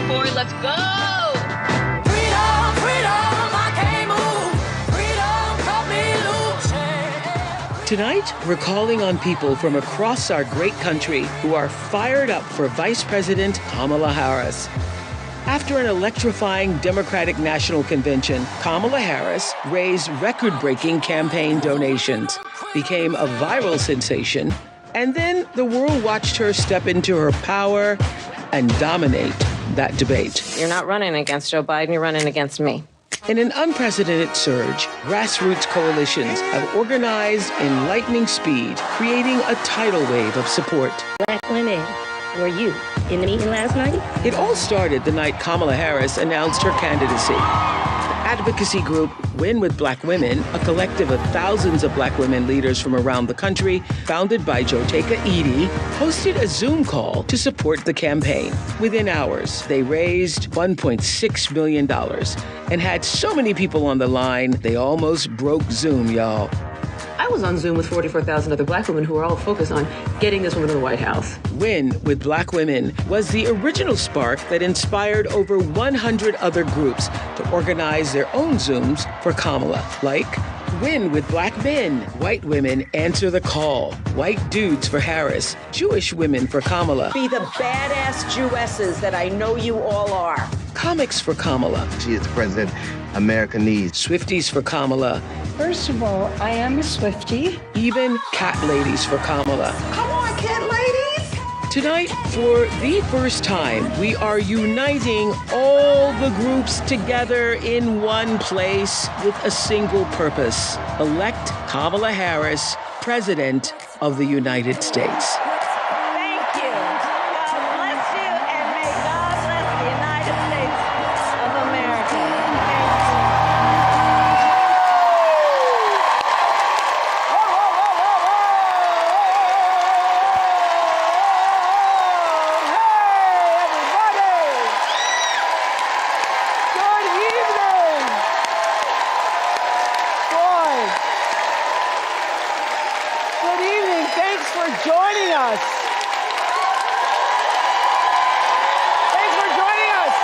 for it. Let's go. Freedom, freedom, I can't move. Freedom, cut me loose. Tonight, we're calling on people from across our great country who are fired up for Vice President Kamala Harris. After an electrifying Democratic National Convention, Kamala Harris raised record-breaking campaign donations, became a viral sensation, and then the world watched her step into her power and dominate that debate. You're not running against Joe Biden, you're running against me. In an unprecedented surge, grassroots coalitions have organized in lightning speed, creating a tidal wave of support. Black women, were you in the meeting last night? It all started the night Kamala Harris announced her candidacy. The advocacy group Win with Black Women, a collective of thousands of Black women leaders from around the country, founded by Joteka Edie, hosted a Zoom call to support the campaign. Within hours, they raised $1.6 million and had so many people on the line, they almost broke Zoom, y'all. I was on Zoom with 44,000 other Black women who were all focused on getting this woman to the White House. Win with Black Women was the original spark that inspired over 100 other groups to organize their own Zooms for Kamala, like Win with Black Men, White Women Answer the Call, White Dudes for Harris, Jewish Women for Kamala. Be the badass Jewesses that I know you all are. Comics for Kamala. She is the president America needs. Swifties for Kamala. First of all, I am a Swiftie. Even cat ladies for Kamala. Come on, cat ladies. Tonight, for the first time, we are uniting all the groups together in one place with a single purpose: elect Kamala Harris, President of the United States. Thank you. God bless you, and may God bless the United States of America. Joining us. Thanks for joining us.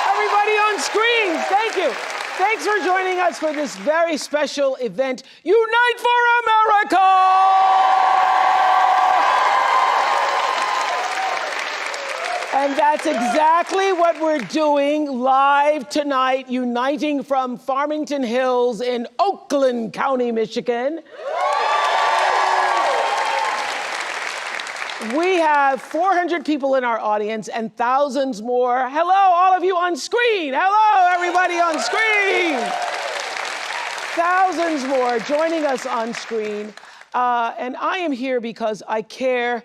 Everybody on screens, thank you. Thanks for joining us for this very special event, Unite for America! And that's exactly what we're doing live tonight, uniting from Farmington Hills in Oakland County, Michigan. We have 400 people in our audience and thousands more. Hello, all of you on screen. Hello, everybody on screen. Thousands more joining us on screen. And I am here because I care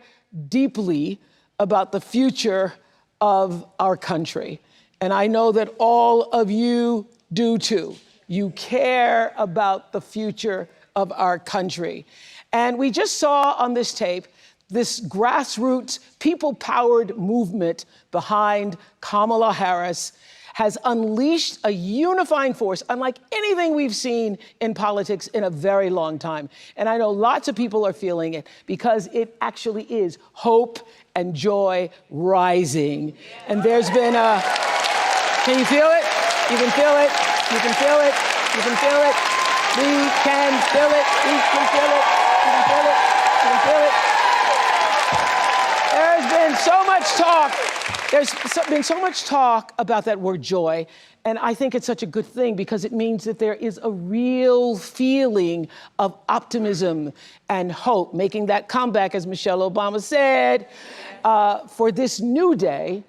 deeply about the future of our country. And I know that all of you do too. You care about the future of our country. And we just saw on this tape this grassroots, people-powered movement behind Kamala Harris has unleashed a unifying force unlike anything we've seen in politics in a very long time. And I know lots of people are feeling it because it actually is hope and joy rising. And there's been a, can you feel it? You can feel it. You can feel it. You can feel it. We can feel it. We can feel it. You can feel it. You can feel it. There's been so much talk. There's been so much talk about that word joy, and I think it's such a good thing because it means that there is a real feeling of optimism and hope, making that comeback, as Michelle Obama said, for this new day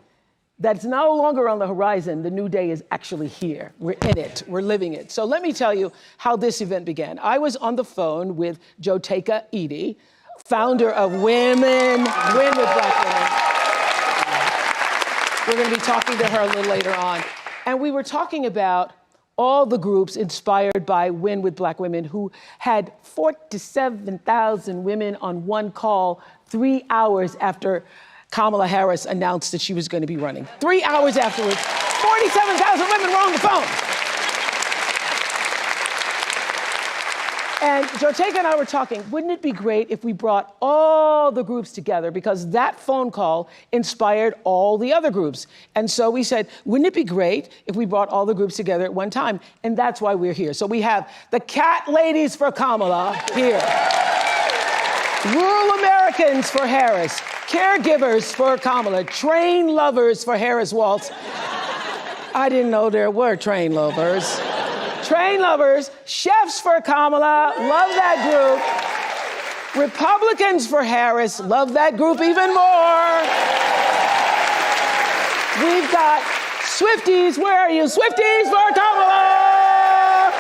that's no longer on the horizon. The new day is actually here. We're in it. We're living it. So let me tell you how this event began. I was on the phone with Joteka Edie, founder of Win with Black Women. We're going to be talking to her a little later on. And we were talking about all the groups inspired by Win with Black Women who had 47,000 women on one call 3 hours after Kamala Harris announced that she was going to be running. 3 hours afterwards, 47,000 women were on the phone. And Joteka and I were talking, wouldn't it be great if we brought all the groups together, because that phone call inspired all the other groups. And so we said, wouldn't it be great if we brought all the groups together at one time? And that's why we're here. So we have the Cat Ladies for Kamala here. Rural Americans for Harris. Caregivers for Kamala. Train lovers for Harris Waltz. I didn't know there were train lovers. Train lovers, chefs for Kamala, love that group. Republicans for Harris, love that group even more. We've got Swifties, where are you? Swifties for Kamala!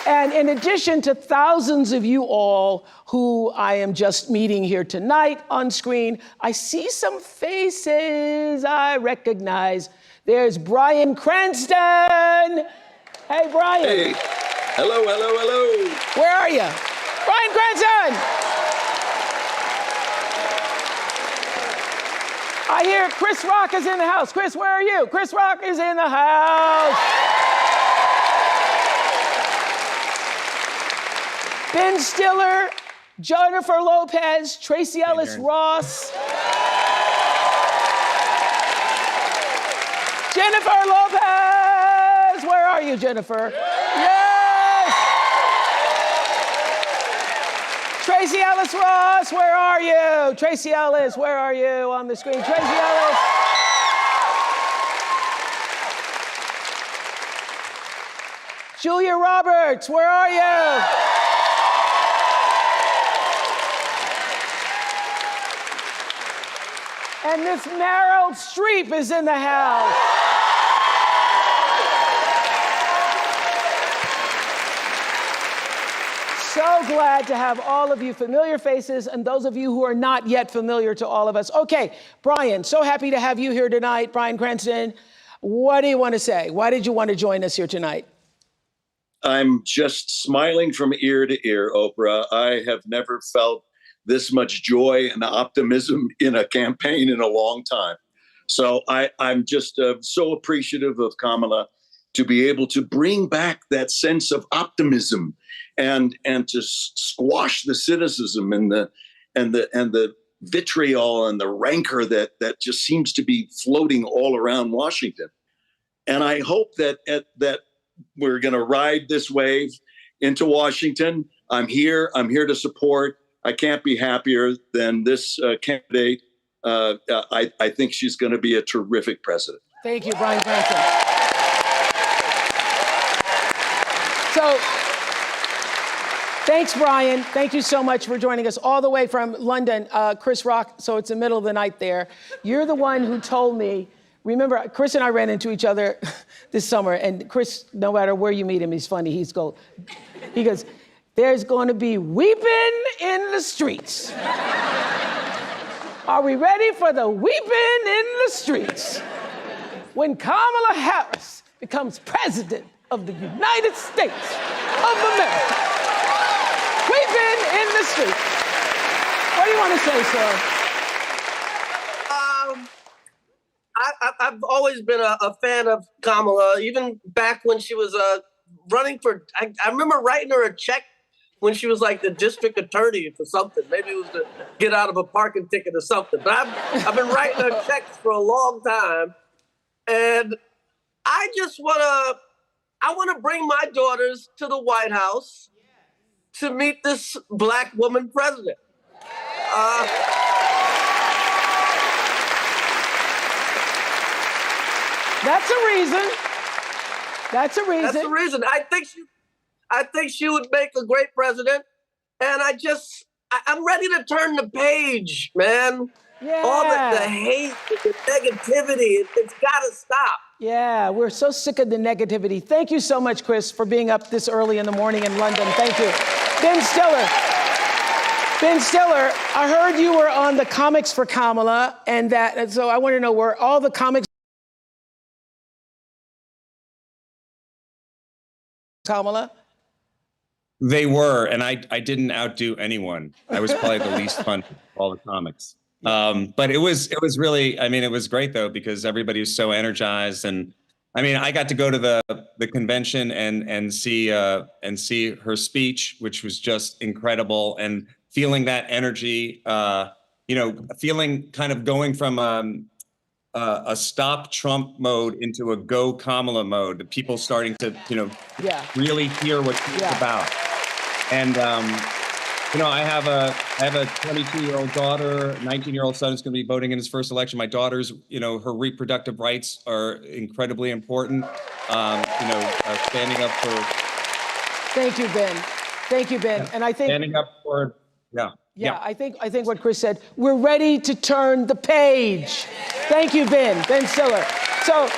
And in addition to thousands of you all who I am just meeting here tonight on screen, I see some faces I recognize. There's Bryan Cranston. Hey, Bryan. Hey. Hello, hello, hello. Where are you? Bryan Cranston. I hear Chris Rock is in the house. Chris, where are you? Chris Rock is in the house. Ben Stiller, Jennifer Lopez, Tracy Ellis Ross. Jennifer Lopez! Where are you, Jennifer? Yes! Tracy Ellis Ross, where are you? Tracy Ellis, where are you on the screen? Tracy Ellis. Julia Roberts, where are you? And Miss Meryl Streep is in the house. So glad to have all of you familiar faces and those of you who are not yet familiar to all of us. Okay, Bryan, so happy to have you here tonight. Bryan Cranston, what do you want to say? Why did you want to join us here tonight? I'm just smiling from ear to ear, Oprah. I have never felt this much joy and optimism in a campaign in a long time. So I'm just so appreciative of Kamala to be able to bring back that sense of optimism and to squash the cynicism and the vitriol and the rancor that just seems to be floating all around Washington. And I hope that we're going to ride this wave into Washington. I'm here to support. I can't be happier than this candidate. I think she's going to be a terrific president. Thank you, Bryan Cranston. So, thanks, Bryan. Thank you so much for joining us all the way from London. Chris Rock, so it's the middle of the night there. You're the one who told me, remember, Chris and I ran into each other this summer, and Chris, no matter where you meet him, he's funny. He goes, there's going to be weeping in the streets. Are we ready for the weeping in the streets? When Kamala Harris becomes president of the United States of America. Weeping in the streets. What do you want to say, sir? I've always been a fan of Kamala, even back when she was running for, I remember writing her a check when she was like the district attorney for something. Maybe it was to get out of a parking ticket or something. But I've been writing her checks for a long time. And I just want to bring my daughters to the White House to meet this Black woman president. That's a reason. That's a reason. That's a reason. I think she would make a great president. And I'm ready to turn the page, man. Yeah. All the hate, the negativity, it's got to stop. Yeah, we're so sick of the negativity. Thank you so much, Chris, for being up this early in the morning in London. Thank you. Ben Stiller. Ben Stiller, I heard you were on the Comics for Kamala, and so I want to know where all the comics Kamala? They were, and I didn't outdo anyone. I was probably the least fun of all the comics. But it was really, I mean, it was great though, because everybody was so energized, and I mean, I got to go to the convention and see her speech, which was just incredible, and feeling that energy. Feeling kind of going from a stop Trump mode into a go Kamala mode. People starting to really hear what she's about. And I have a 22-year-old daughter, 19-year-old son who's going to be voting in his first election. My daughter's, her reproductive rights are incredibly important. Standing up for. Thank you, Ben. Thank you, Ben. And I think standing up for. Yeah, I think what Chris said, we're ready to turn the page. Thank you, Ben Stiller. So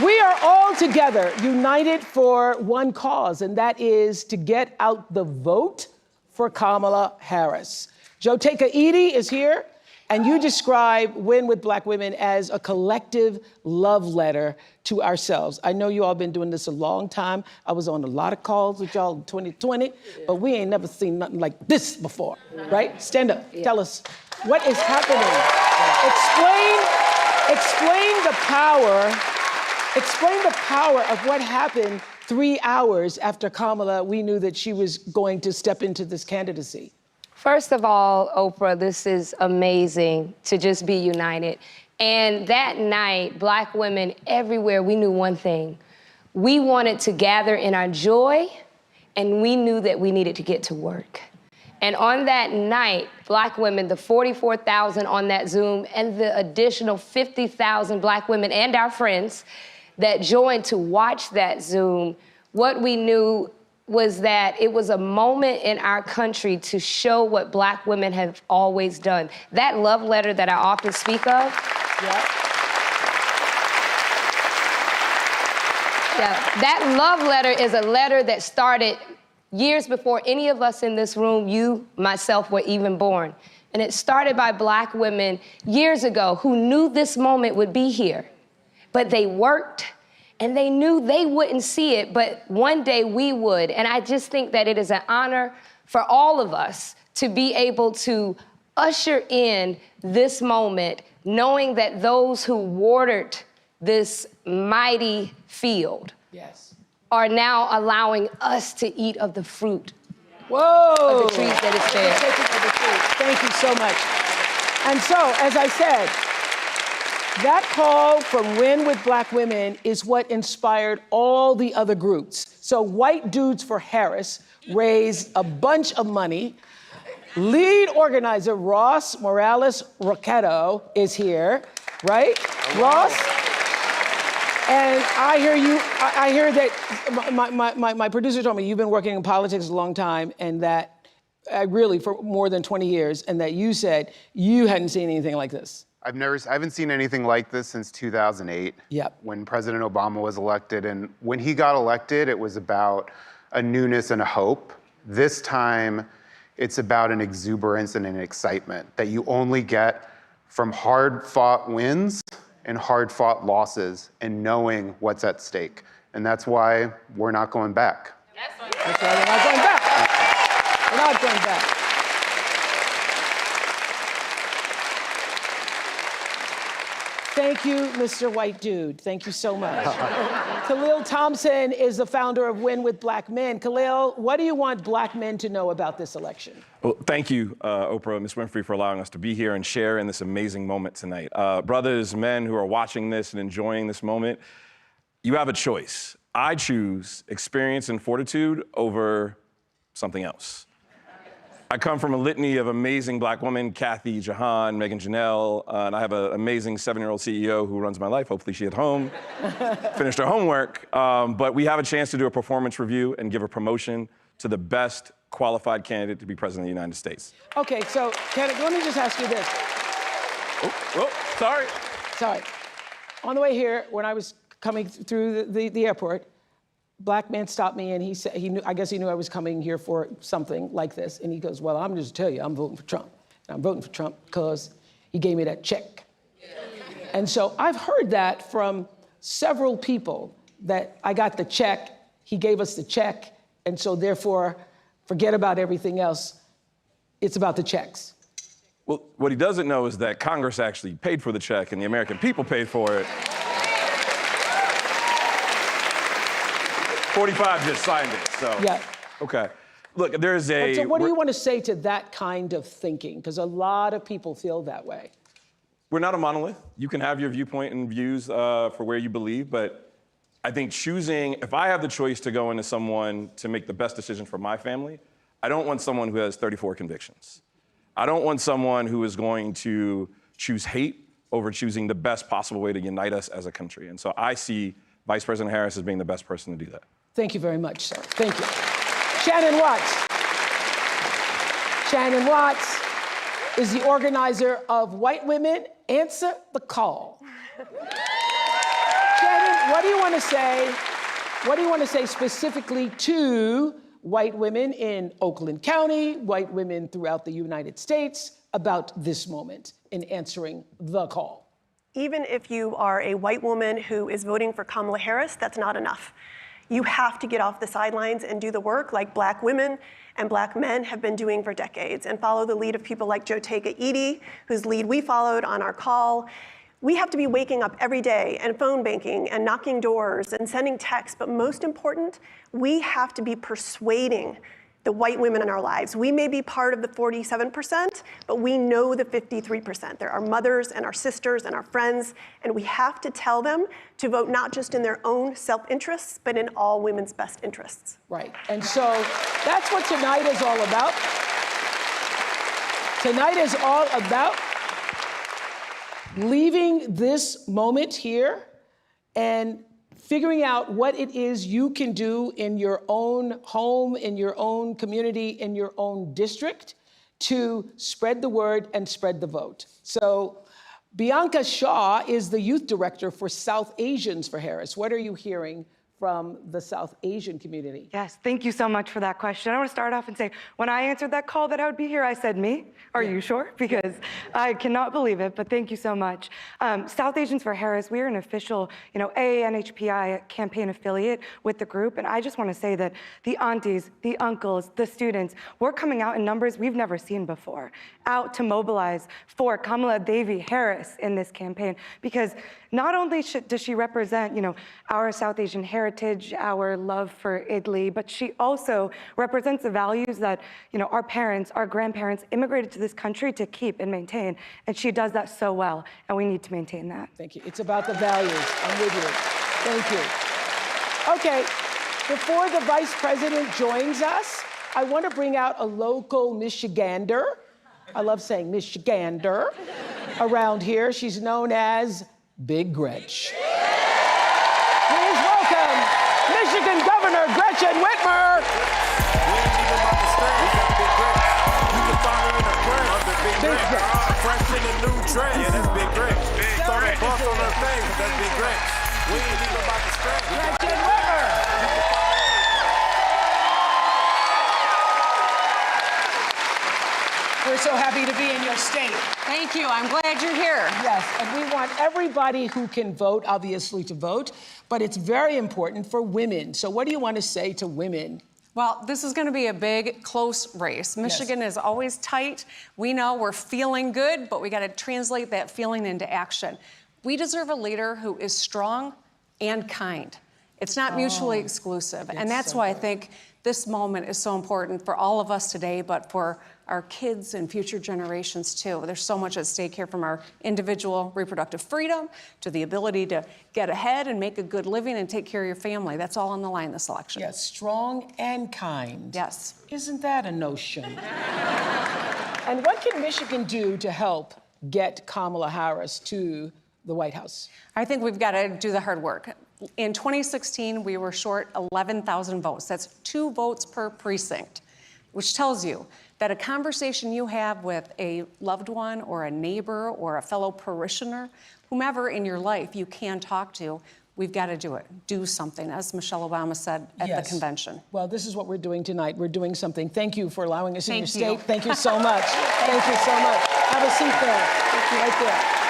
we are all together, united for one cause, and that is to get out the vote for Kamala Harris. Joteka Edie is here, and you describe Win with Black Women as a collective love letter to ourselves. I know you all been doing this a long time. I was on a lot of calls with y'all in 2020, but we ain't never seen nothing like this before, right? Stand up, tell us what is happening. Explain the power of what happened 3 hours after Kamala, we knew that she was going to step into this candidacy. First of all, Oprah, this is amazing to just be united. And that night, Black women everywhere, we knew one thing. We wanted to gather in our joy, and we knew that we needed to get to work. And on that night, Black women, the 44,000 on that Zoom, and the additional 50,000 Black women and our friends that joined to watch that Zoom, what we knew was that it was a moment in our country to show what Black women have always done. That love letter that I often speak of, that love letter is a letter that started years before any of us in this room, you, myself, were even born. And it started by Black women years ago who knew this moment would be here, but they worked and they knew they wouldn't see it, but one day we would. And I just think that it is an honor for all of us to be able to usher in this moment, knowing that those who watered this mighty field are now allowing us to eat of the fruit of the trees that is there. Thank you so much. And so, as I said, that call from Win with Black Women is what inspired all the other groups. So White Dudes for Harris raised a bunch of money. Lead organizer Ross Morales Roquetto is here, right? Ross? And I hear that my producer told me you've been working in politics a long time, and that really for more than 20 years, and that you said you hadn't seen anything like this. I haven't seen anything like this since 2008, when President Obama was elected. And when he got elected, it was about a newness and a hope. This time, it's about an exuberance and an excitement that you only get from hard-fought wins and hard-fought losses and knowing what's at stake. And that's why we're not going back. That's why we're not going back. We're not going back. Thank you, Mr. White Dude. Thank you so much. Khalil Thompson is the founder of Win with Black Men. Khalil, what do you want Black men to know about this election? Well, thank you, Oprah and Ms. Winfrey, for allowing us to be here and share in this amazing moment tonight. Brothers, men who are watching this and enjoying this moment, you have a choice. I choose experience and fortitude over something else. I come from a litany of amazing Black women, Kathy, Jahan, Megan Janelle, and I have an amazing 7-year-old CEO who runs my life. Hopefully she's at home, finished her homework. But we have a chance to do a performance review and give a promotion to the best qualified candidate to be president of the United States. Okay, so let me just ask you this. Sorry. On the way here, when I was coming through the airport, Black man stopped me and he said, I guess he knew I was coming here for something like this. And he goes, well, I'm just tell you, I'm voting for Trump. And I'm voting for Trump because he gave me that check. And so I've heard that from several people, that I got the check, he gave us the check, and so therefore, forget about everything else. It's about the checks. Well, what he doesn't know is that Congress actually paid for the check and the American people paid for it. 45 just signed it, so. Yeah. Okay. Look, there's a... So what do you want to say to that kind of thinking? Because a lot of people feel that way. We're not a monolith. You can have your viewpoint and views for where you believe, but I think choosing, if I have the choice to go into someone to make the best decision for my family, I don't want someone who has 34 convictions. I don't want someone who is going to choose hate over choosing the best possible way to unite us as a country. And so I see Vice President Harris as being the best person to do that. Thank you very much, sir. Thank you. Shannon Watts. Shannon Watts is the organizer of White Women Answer the Call. Shannon, what do you want to say? What do you want to say specifically to white women in Oakland County, white women throughout the United States about this moment in answering the call? Even if you are a white woman who is voting for Kamala Harris, that's not enough. You have to get off the sidelines and do the work like Black women and Black men have been doing for decades and follow the lead of people like Jotega Edie, whose lead we followed on our call. We have to be waking up every day and phone banking and knocking doors and sending texts, but most important, we have to be persuading the white women in our lives. We may be part of the 47%, but we know the 53%. They're our mothers and our sisters and our friends, and we have to tell them to vote not just in their own self-interests, but in all women's best interests. Right, and so that's what tonight is all about. Tonight is all about leaving this moment here and figuring out what it is you can do in your own home, in your own community, in your own district to spread the word and spread the vote. So Bianca Shaw is the youth director for South Asians for Harris. What are you hearing from the South Asian community? Yes, thank you so much for that question. I want to start off and say, when I answered that call that I would be here, I said, me? Are you sure? Because I cannot believe it, but thank you so much. South Asians for Harris, we are an official, AANHPI campaign affiliate with the group, and I just want to say that the aunties, the uncles, the students, we're coming out in numbers we've never seen before, out to mobilize for Kamala Devi Harris in this campaign, because not only does she represent, our South Asian heritage, our love for Italy, but she also represents the values that, our parents, our grandparents immigrated to this country to keep and maintain. And she does that so well, and we need to maintain that. Thank you. It's about the values. I'm with you. Thank you. Okay, before the Vice President joins us, I want to bring out a local Michigander. I love saying Michigander around here. She's known as Big Gretch. Please welcome Michigan Governor Gretchen Whitmer. Big Gretch. Fresh in the new dress. Yeah, that's Big Gretch. Throw that buff on her face, that's Big Gretch. We ain't even about to stretch. Gretchen Whitmer. We're so happy to be in your state. Thank you. I'm glad you're here. Yes, and we want everybody who can vote, obviously, to vote, but it's very important for women. So what do you want to say to women? Well, this is going to be a big, close race. Michigan is always tight. We know we're feeling good, but we got to translate that feeling into action. We deserve a leader who is strong and kind. It's not mutually exclusive. And that's why I think this moment is so important for all of us today, but for our kids and future generations too. There's so much at stake here, from our individual reproductive freedom to the ability to get ahead and make a good living and take care of your family. That's all on the line this election. Yes, strong and kind. Yes. Isn't that a notion? And what can Michigan do to help get Kamala Harris to the White House? I think we've got to do the hard work. In 2016, we were short 11,000 votes. That's 2 votes per precinct, which tells you that a conversation you have with a loved one or a neighbor or a fellow parishioner, whomever in your life you can talk to, we've got to do it. Do something, as Michelle Obama said at the convention. Well, this is what we're doing tonight. We're doing something. Thank you for allowing us in your Thank you. state. Thank you so much. Thank you so much. Have a seat there. Thank you. Right there.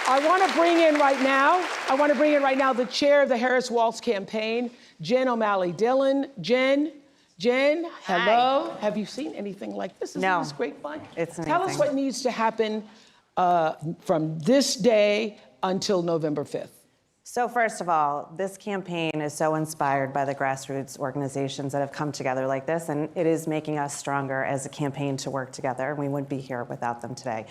I want to bring in right now the chair of the Harris-Walz campaign, Jen O'Malley Dillon. Jen, hello. Hi. Have you seen anything like this? No. Isn't this great fun? It's amazing. Tell us what needs to happen from this day until November 5th? So first of all, this campaign is so inspired by the grassroots organizations that have come together like this, and it is making us stronger as a campaign to work together. We wouldn't be here without them today.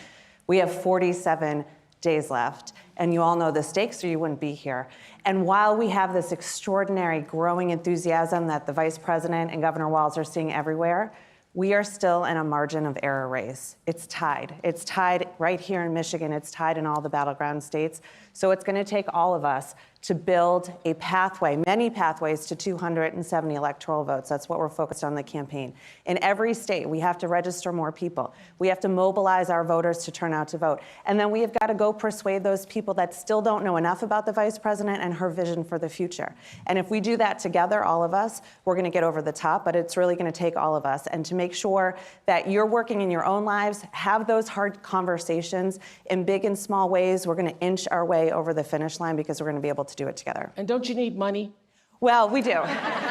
We have 47 days left, and you all know the stakes or you wouldn't be here. And while we have this extraordinary growing enthusiasm that the Vice President and Governor Walz are seeing everywhere, we are still in a margin of error race. It's tied. It's tied right here in Michigan. It's tied in all the battleground states. So it's going to take all of us to build a pathway, many pathways to 270 electoral votes. That's what we're focused on in the campaign. In every state, we have to register more people. We have to mobilize our voters to turn out to vote. And then we have got to go persuade those people that still don't know enough about the Vice President and her vision for the future. And if we do that together, all of us, we're going to get over the top, but it's really going to take all of us. And to make sure that you're working in your own lives, have those hard conversations in big and small ways. We're going to inch our way over the finish line because we're going to be able to do it together. And don't you need money? Well, we do.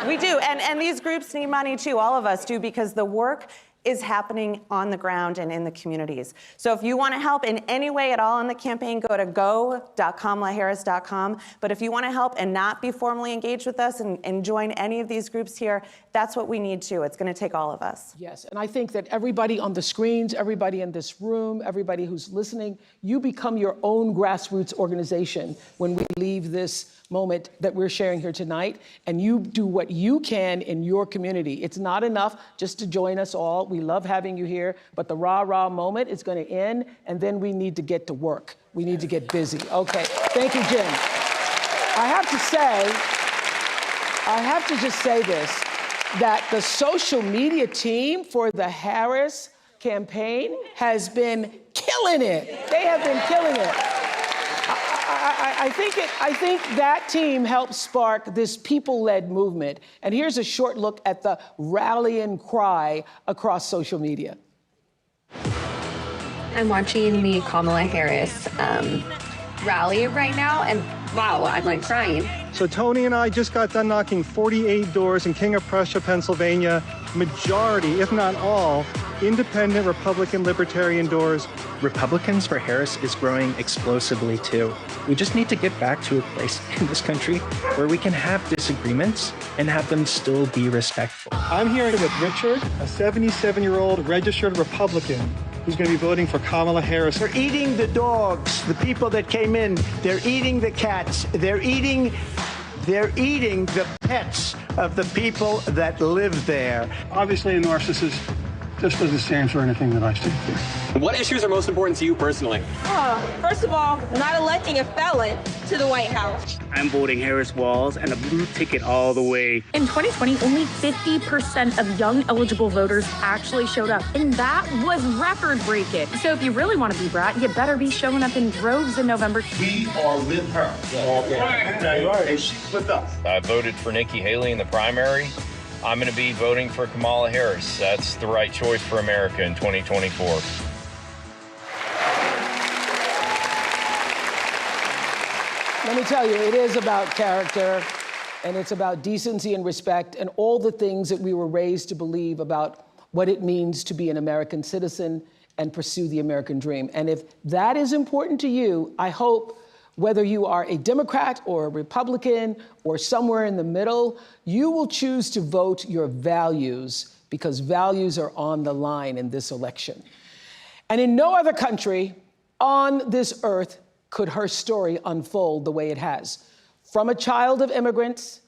We do. And these groups need money too. All of us do, because the work is happening on the ground and in the communities. So if you want to help in any way at all in the campaign, go to go.kamalaharris.com. But if you want to help and not be formally engaged with us and join any of these groups here, that's what we need too. It's going to take all of us. Yes, and I think that everybody on the screens, everybody in this room, everybody who's listening, you become your own grassroots organization when we leave this moment that we're sharing here tonight, and you do what you can in your community. It's not enough just to join us all. We love having you here, but the rah-rah moment is going to end, and then we need to get to work. We need to get busy. Okay, thank you, Jim. I have to just say this, that the social media team for the Harris campaign has been killing it. They have been killing it. I think that team helped spark this people-led movement. And here's a short look at the rallying cry across social media. I'm watching the Kamala Harris rally right now, and wow, I'm like crying. So Tony and I just got done knocking 48 doors in King of Prussia, Pennsylvania. Majority, if not all, independent Republican libertarian doors. Republicans for Harris is growing explosively too. We just need to get back to a place in this country where we can have disagreements and have them still be respectful. I'm here with Richard, a 77-year-old registered Republican who's going to be voting for Kamala Harris. They're eating the dogs, the people that came in. They're eating the cats. They're eating the pets of the people that live there. Obviously, a narcissist just doesn't stand for anything that I stand for. What issues are most important to you personally? First of all, not electing a felon to the White House. I'm voting Harris Walz and a blue ticket all the way. In 2020, only 50% of young eligible voters actually showed up, and that was record-breaking. So if you really want to be brat, you better be showing up in droves in November. We are with her. Right. And she's with us. I voted for Nikki Haley in the primary. I'm going to be voting for Kamala Harris. That's the right choice for America in 2024. Let me tell you, it is about character, and it's about decency and respect, and all the things that we were raised to believe about what it means to be an American citizen and pursue the American dream. And if that is important to you, I hope, whether you are a Democrat or a Republican or somewhere in the middle, you will choose to vote your values, because values are on the line in this election. And in no other country on this earth could her story unfold the way it has. From a child of immigrants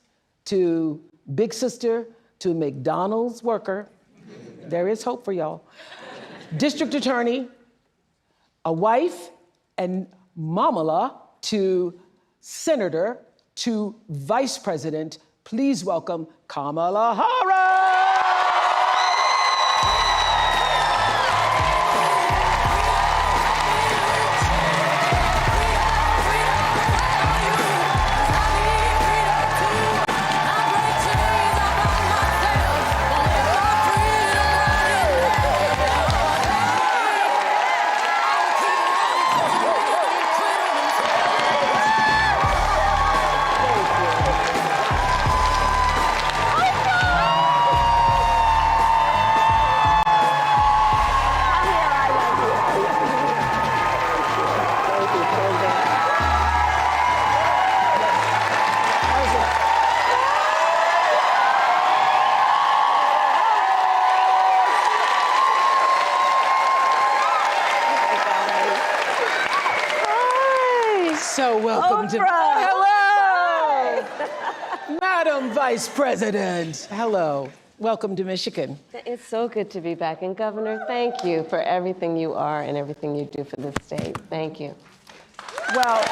to big sister to McDonald's worker, there is hope for y'all. District attorney, a wife, and mamala, to senator, to vice president. Please welcome Kamala Harris. So welcome to... Oh, hello! Madam Vice President. Hello. Welcome to Michigan. It's so good to be back. And Governor, thank you for everything you are and everything you do for the state. Thank you. Well,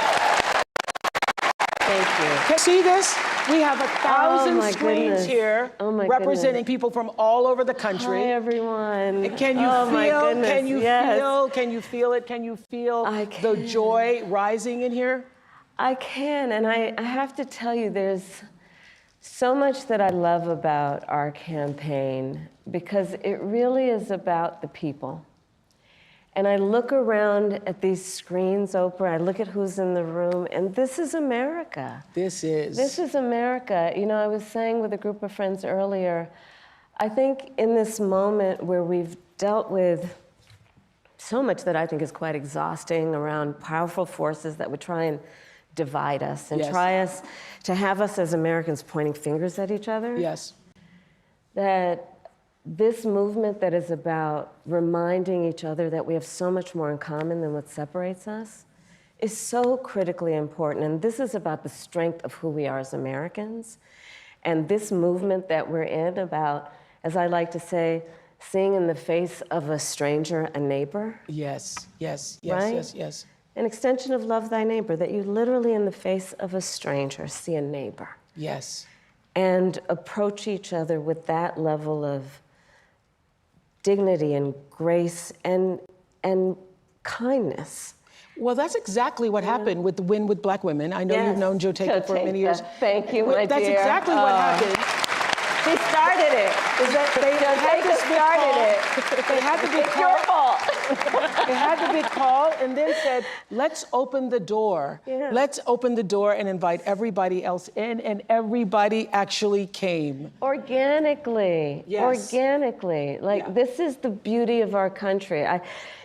thank you. Can you see this? We have 1,000 screens here representing people from all over the country. Hi, everyone. Can you feel? Can you feel? Can you feel it? Can you feel the joy rising in here? I can, and I have to tell you, there's so much that I love about our campaign because it really is about the people. And I look around at these screens, Oprah, I look at who's in the room, and this is America. This is America. You know, I was saying with a group of friends earlier, I think in this moment where we've dealt with so much that I think is quite exhausting around powerful forces that would try and divide us and try us to have us as Americans pointing fingers at each other. Yes. That this movement that is about reminding each other that we have so much more in common than what separates us is so critically important. And this is about the strength of who we are as Americans. And this movement that we're in about, as I like to say, seeing in the face of a stranger a neighbor. Yes, yes, right? yes, yes. An extension of love thy neighbor, that you literally in the face of a stranger see a neighbor. Yes. And approach each other with that level of dignity and grace and kindness. Well, that's exactly what happened with the Win with Black Women. I know you've known Joe Taker for many years. Thank you, my dear. That's exactly what happened. He started it. They had to be It's your fault. They had the big call and then said, let's open the door. Yeah. Let's open the door and invite everybody else in, and everybody actually came. Organically. Yes. Organically. Like, this is the beauty of our country.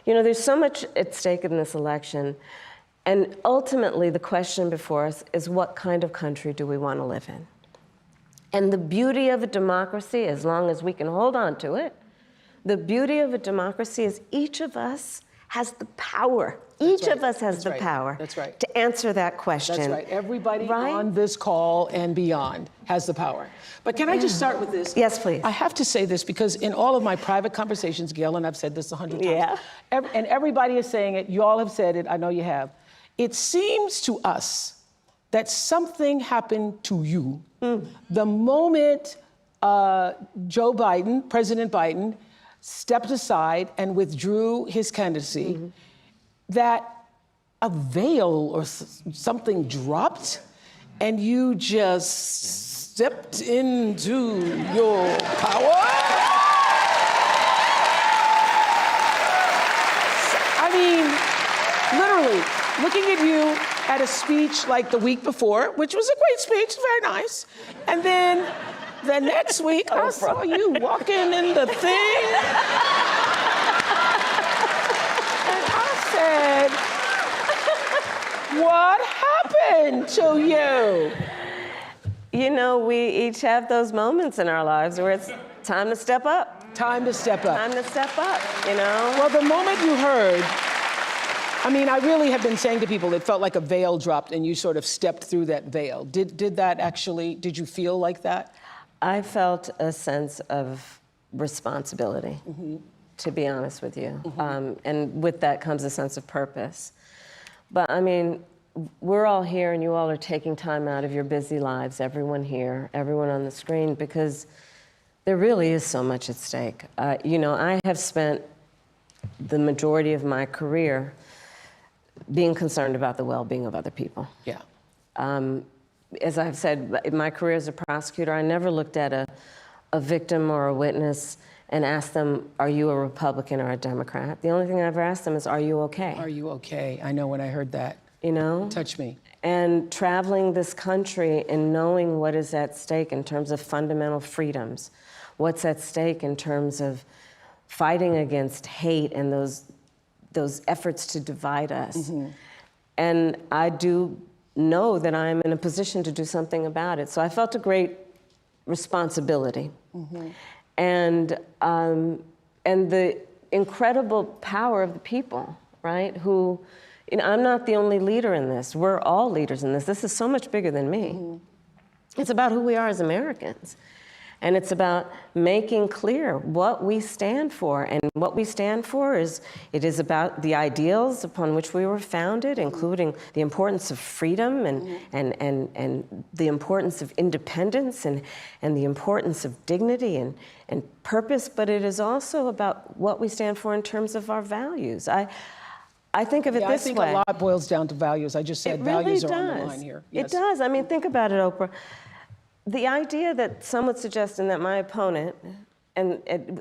You know, there's so much at stake in this election. And ultimately, the question before us is, what kind of country do we want to live in? And the beauty of a democracy, as long as we can hold on to it, the beauty of a democracy is each of us has the power. Each of us has the power to answer that question. That's right. Everybody on this call and beyond has the power. But can I just start with this? Yes, please. I have to say this because in all of my private conversations, Gail, and I've said this 100 times, and everybody is saying it, you all have said it, I know you have. It seems to us that something happened to you the moment Joe Biden, President Biden, stepped aside and withdrew his candidacy, that a veil or something dropped and you just stepped into your power? I mean, literally, looking at you at a speech like the week before, which was a great speech, very nice. And then the next week, I saw you walking in the thing. And I said, what happened to you? You know, we each have those moments in our lives where it's time to step up. Time to step up. Time to step up, you know? Well, the moment you heard, I mean, I really have been saying to people, it felt like a veil dropped and you sort of stepped through that veil. Did you feel like that? I felt a sense of responsibility, to be honest with you. And with that comes a sense of purpose. But I mean, we're all here and you all are taking time out of your busy lives, everyone here, everyone on the screen, because there really is so much at stake. You know, I have spent the majority of my career being concerned about the well-being of other people. Yeah. As I've said, in my career as a prosecutor, I never looked at a victim or a witness and asked them, are you a Republican or a Democrat? The only thing I ever asked them is, are you okay? Are you okay? I know when I heard that. You know? Touch me. And traveling this country and knowing what is at stake in terms of fundamental freedoms, what's at stake in terms of fighting against hate and those efforts to divide us. And I do know that I'm in a position to do something about it. So I felt a great responsibility. And the incredible power of the people, right? Who, I'm not the only leader in this. We're all leaders in this. This is so much bigger than me. It's about who we are as Americans. And it's about making clear what we stand for. And what we stand for is, it is about the ideals upon which we were founded, including the importance of freedom and the importance of independence and the importance of dignity and purpose. But it is also about what we stand for in terms of our values. I think of it this way. I think a lot boils down to values. I just said values are on the line here. It does. I mean, think about it, Oprah. The idea that some would suggest, and that my opponent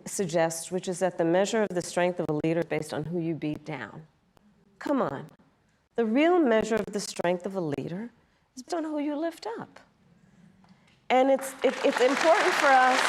suggests, which is that the measure of the strength of a leader is based on who you beat down. Come on. The real measure of the strength of a leader is based on who you lift up. And it's important for us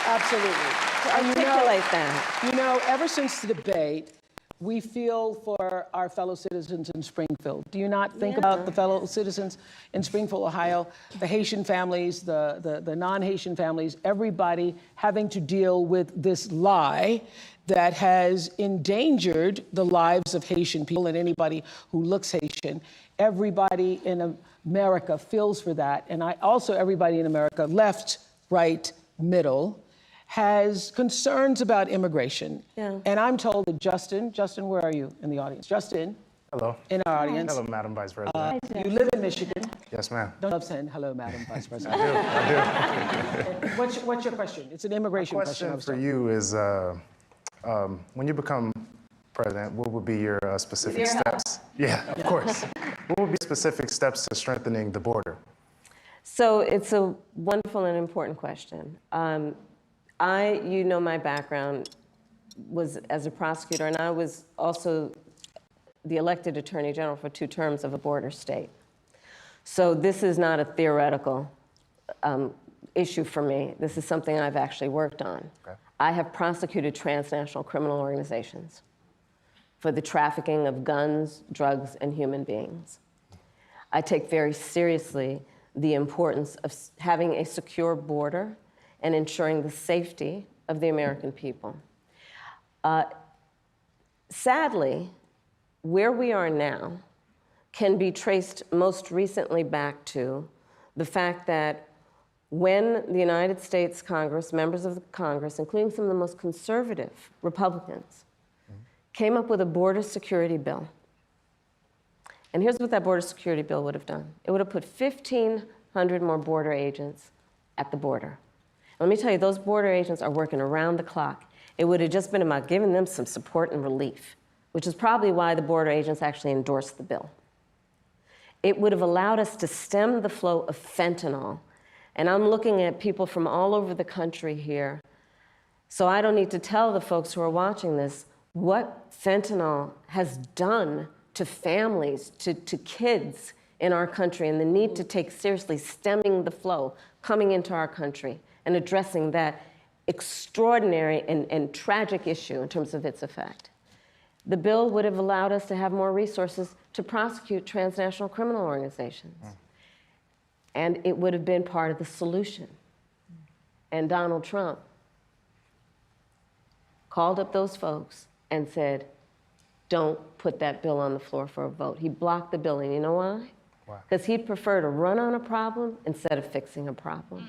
to articulate that. You know, ever since the debate, we feel for our fellow citizens in Springfield. Do you not think about the fellow citizens in Springfield, Ohio, the Haitian families, the non-Haitian families, everybody having to deal with this lie that has endangered the lives of Haitian people and anybody who looks Haitian? Everybody in America feels for that. And everybody in America, left, right, middle, has concerns about immigration. Yeah. And I'm told that Justin, where are you in the audience? Justin. Hello. In our audience. Hello, Madam Vice President. You live in Michigan. Yes, ma'am. Don't love saying hello, Madam Vice President. I do. What's your question? It's an immigration question. My question for you is, when you become president, what would be your specific steps? Yeah, of course. What would be specific steps to strengthening the border? So it's a wonderful and important question. You know, my background was as a prosecutor, and I was also the elected attorney general for 2 terms of a border state. So this is not a theoretical issue for me. This is something I've actually worked on. Okay. I have prosecuted transnational criminal organizations for the trafficking of guns, drugs, and human beings. I take very seriously the importance of having a secure border and ensuring the safety of the American people. Sadly, where we are now can be traced most recently back to the fact that when the United States Congress, members of the Congress, including some of the most conservative Republicans, came up with a border security bill. And here's what that border security bill would have done. It would have put 1,500 more border agents at the border. Let me tell you, those border agents are working around the clock. It would have just been about giving them some support and relief, which is probably why the border agents actually endorsed the bill. It would have allowed us to stem the flow of fentanyl. And I'm looking at people from all over the country here, so I don't need to tell the folks who are watching this what fentanyl has done to families, to kids in our country, and the need to take seriously stemming the flow coming into our country and addressing that extraordinary and tragic issue in terms of its effect. The bill would have allowed us to have more resources to prosecute transnational criminal organizations. And it would have been part of the solution. And Donald Trump called up those folks and said, don't put that bill on the floor for a vote. He blocked the bill, and you know why? Because he'd prefer to run on a problem instead of fixing a problem.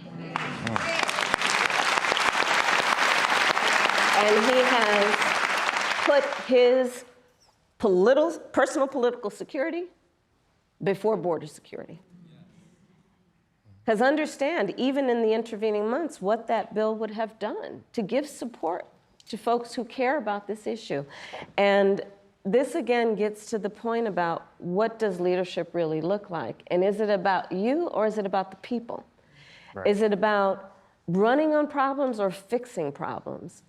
And he has put his personal political security before border security. Because understand, even in the intervening months, what that bill would have done to give support to folks who care about this issue. And this again gets to the point about what does leadership really look like? And is it about you or is it about the people? Right. Is it about running on problems or fixing problems?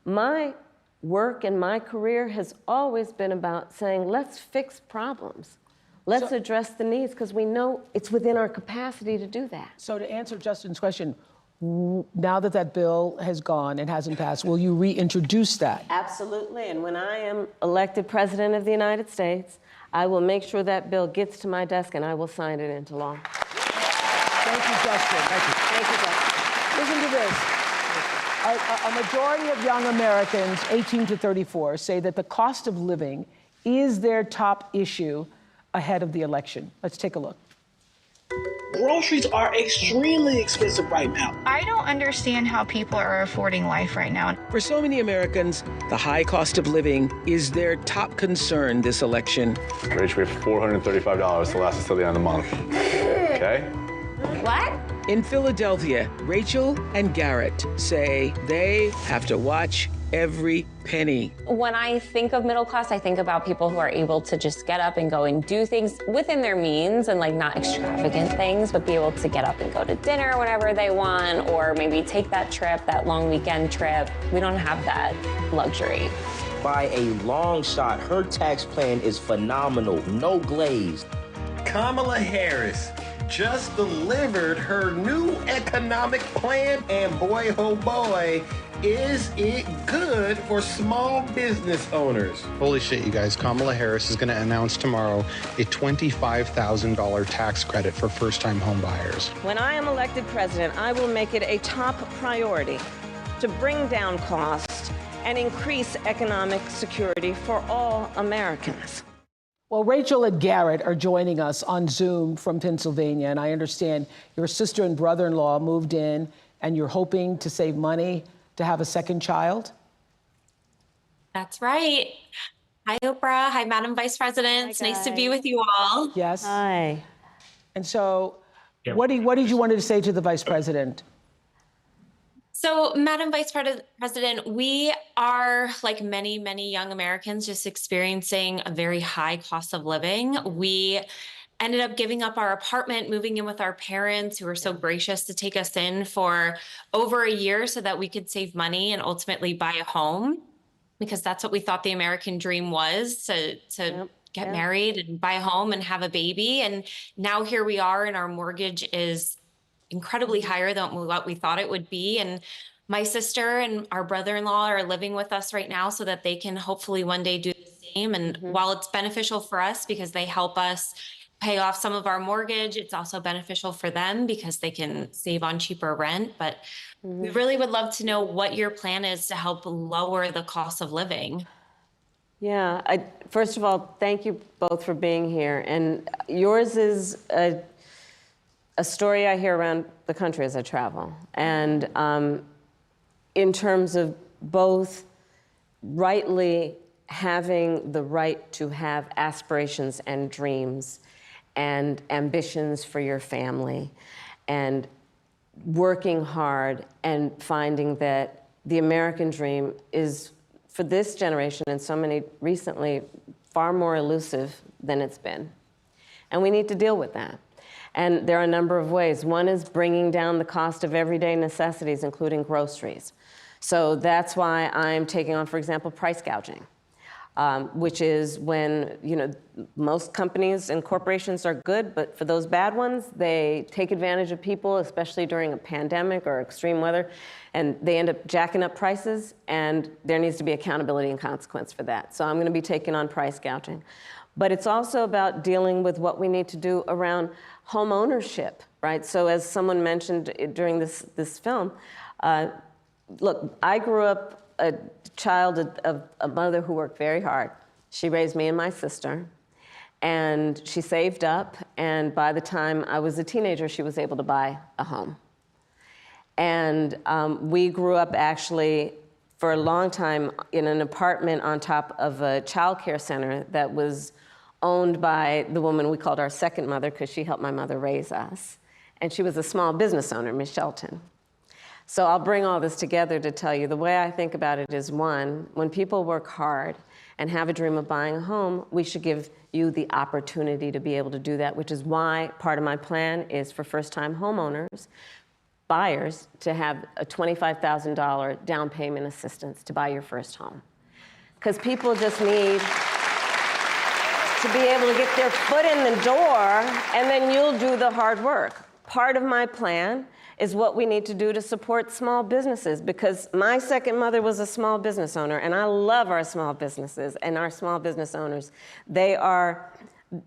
My work and my career has always been about saying, let's fix problems. Let's address the needs, because we know it's within our capacity to do that. So to answer Justin's question, now that that bill has gone and hasn't passed, will you reintroduce that? Absolutely, and when I am elected President of the United States, I will make sure that bill gets to my desk and I will sign it into law. Thank you, Justin. Thank you. Thank you, Justin. Listen to this. A majority of young Americans, 18 to 34, say that the cost of living is their top issue ahead of the election. Let's take a look. Groceries are extremely expensive right now. I don't understand how people are affording life right now. For so many Americans, the high cost of living is their top concern this election. Rach, we have $435 to last us till the end of the month. Okay? What? In Philadelphia, Rachel and Garrett say they have to watch every penny. When I think of middle class, I think about people who are able to just get up and go and do things within their means and like not extravagant things, but be able to get up and go to dinner whenever they want, or maybe take that trip, that long weekend trip. We don't have that luxury. By a long shot, her tax plan is phenomenal, no glaze. Kamala Harris just delivered her new economic plan, and boy, oh boy, is it good for small business owners. Holy shit, you guys. Kamala Harris is going to announce tomorrow a $25,000 tax credit for first-time home buyers. When I am elected president, I will make it a top priority to bring down costs and increase economic security for all Americans. Well, Rachel and Garrett are joining us on Zoom from Pennsylvania, and I understand your sister and brother-in-law moved in, and you're hoping to save money to have a second child? That's right. Hi, Oprah. Hi, Madam Vice President. It's nice to be with you all. Yes. Hi. And so what did you want to say to the Vice President? So, Madam Vice President, we are, like many, many young Americans, just experiencing a very high cost of living. We ended up giving up our apartment, moving in with our parents, who were so gracious to take us in for over a year so that we could save money and ultimately buy a home, because that's what we thought the American dream was, to get married and buy a home and have a baby. And now here we are, and our mortgage is incredibly higher than what we thought it would be. And my sister and our brother-in-law are living with us right now so that they can hopefully one day do the same. And while it's beneficial for us because they help us pay off some of our mortgage, it's also beneficial for them because they can save on cheaper rent. But we really would love to know what your plan is to help lower the cost of living. Yeah, first of all, thank you both for being here. And yours is a story I hear around the country as I travel. And in terms of both rightly having the right to have aspirations and dreams and ambitions for your family, and working hard and finding that the American dream is, for this generation and so many recently, far more elusive than it's been. And we need to deal with that. And there are a number of ways. One is bringing down the cost of everyday necessities, including groceries. So that's why I'm taking on, for example, price gouging, which is when, most companies and corporations are good, but for those bad ones, they take advantage of people, especially during a pandemic or extreme weather, and they end up jacking up prices, and there needs to be accountability and consequence for that. So I'm going to be taking on price gouging. But it's also about dealing with what we need to do around home ownership, right? So as someone mentioned during this film, look, I grew up a child of a mother who worked very hard. She raised me and my sister, and she saved up, and by the time I was a teenager, she was able to buy a home. And we grew up actually for a long time in an apartment on top of a child care center that was owned by the woman we called our second mother, because she helped my mother raise us. And she was a small business owner, Miss Shelton. So I'll bring all this together to tell you the way I think about it is, one, when people work hard and have a dream of buying a home, we should give you the opportunity to be able to do that, which is why part of my plan is for first-time homeowners, buyers, to have a $25,000 down payment assistance to buy your first home. Because people just need to be able to get their foot in the door, and then you'll do the hard work. Part of my plan is what we need to do to support small businesses, because my second mother was a small business owner, and I love our small businesses and our small business owners. They are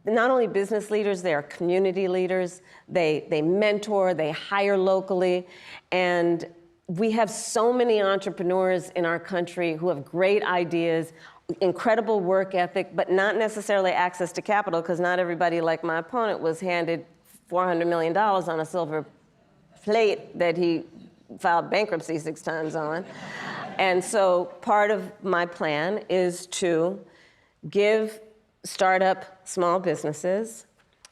not only business leaders, they are community leaders. They mentor, they hire locally, and we have so many entrepreneurs in our country who have great ideas, incredible work ethic, but not necessarily access to capital, because not everybody, like my opponent, was handed $400 million on a silver plate that he filed bankruptcy 6 times on. And so part of my plan is to give startup small businesses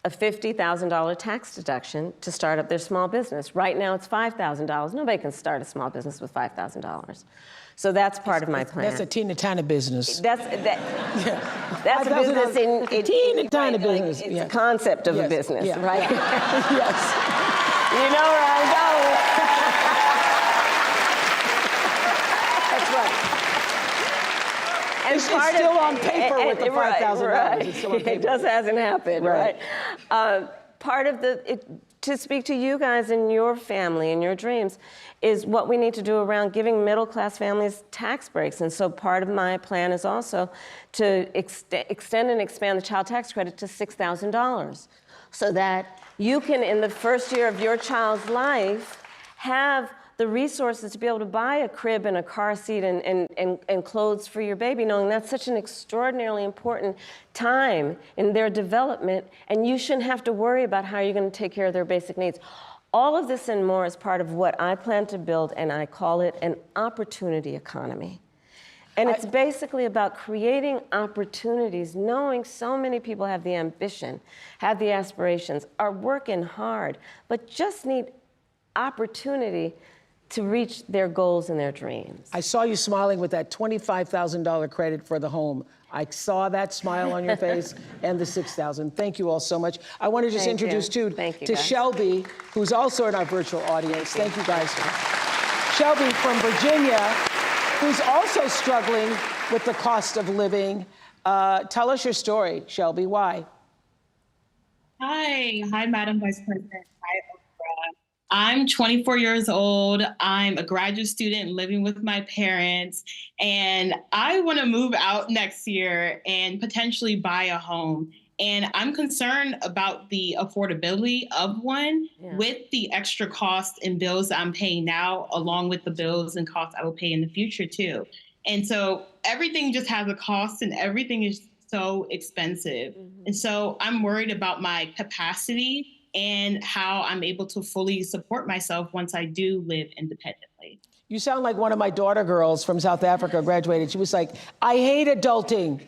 a $50,000 tax deduction to start up their small business. Right now it's $5,000. Nobody can start a small business with $5,000. So that's part of my plan. That's a teeny tiny business. That's a business in teeny tiny business. It's a concept of a business, right? Yes. You know where I'm going. That's right. And it's still on paper with the $5,000. Right. It's still on paper. It just hasn't happened, right? Part of to speak to you guys and your family and your dreams is what we need to do around giving middle-class families tax breaks. And so part of my plan is also to extend and expand the child tax credit to $6,000 so that you can, in the first year of your child's life, have the resources to be able to buy a crib and a car seat and clothes for your baby, knowing that's such an extraordinarily important time in their development, and you shouldn't have to worry about how you're going to take care of their basic needs. All of this and more is part of what I plan to build, and I call it an opportunity economy. And it's basically about creating opportunities, knowing so many people have the ambition, have the aspirations, are working hard, but just need opportunity to reach their goals and their dreams. I saw you smiling with that $25,000 credit for the home. I saw that smile on your face and the $6,000. Thank you all so much. I want to just introduce to Shelby, who's also in our virtual audience. Thank you guys. Shelby from Virginia, who's also struggling with the cost of living. Tell us your story, Shelby. Why? Hi, Madam Vice President. Hi, Oprah. I'm 24 years old. I'm a graduate student living with my parents, and I want to move out next year and potentially buy a home. And I'm concerned about the affordability of one with the extra costs and bills that I'm paying now, along with the bills and costs I will pay in the future too. And so everything just has a cost and everything is so expensive. And so I'm worried about my capacity and how I'm able to fully support myself once I do live independently. You sound like one of my daughter girls from South Africa graduated. She was like, I hate adulting.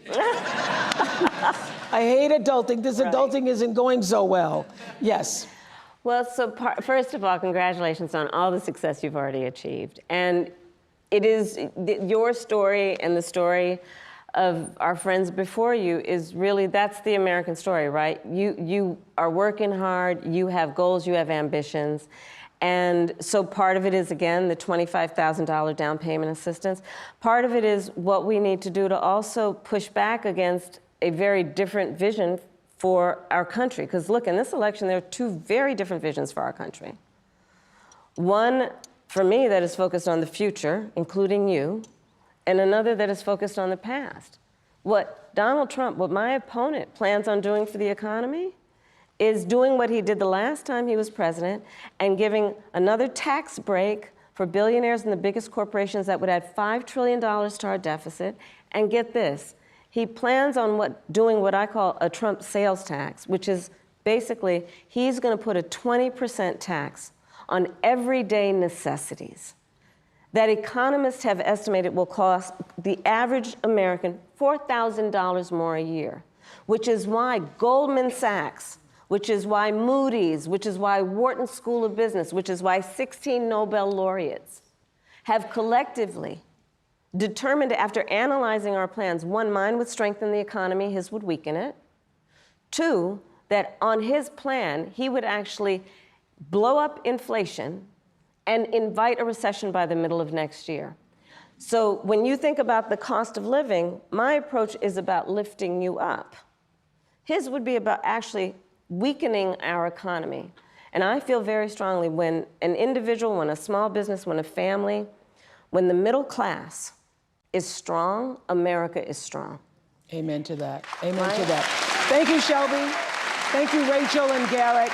I hate adulting. This adulting isn't going so well. Yes. Well, so first of all, congratulations on all the success you've already achieved. And it is your story and the story of our friends before you is really, that's the American story, right? You are working hard, you have goals, you have ambitions. And so part of it is, again, the $25,000 down payment assistance. Part of it is what we need to do to also push back against a very different vision for our country. Because look, in this election, there are 2 very different visions for our country. One, for me, that is focused on the future, including you, and another that is focused on the past. What Donald Trump, what my opponent plans on doing for the economy is doing what he did the last time he was president and giving another tax break for billionaires and the biggest corporations that would add $5 trillion to our deficit. And get this, he plans on doing what I call a Trump sales tax, which is basically he's going to put a 20% tax on everyday necessities that economists have estimated will cost the average American $4,000 more a year, which is why Goldman Sachs, which is why Moody's, which is why Wharton School of Business, which is why 16 Nobel laureates have collectively determined, after analyzing our plans, 1, mine would strengthen the economy, his would weaken it. 2, that on his plan, he would actually blow up inflation and invite a recession by the middle of next year. So when you think about the cost of living, my approach is about lifting you up. His would be about actually weakening our economy. And I feel very strongly when an individual, when a small business, when a family, when the middle class is strong, America is strong. Amen to that. Amen to that. Thank you, Shelby. Thank you, Rachel and Garrett.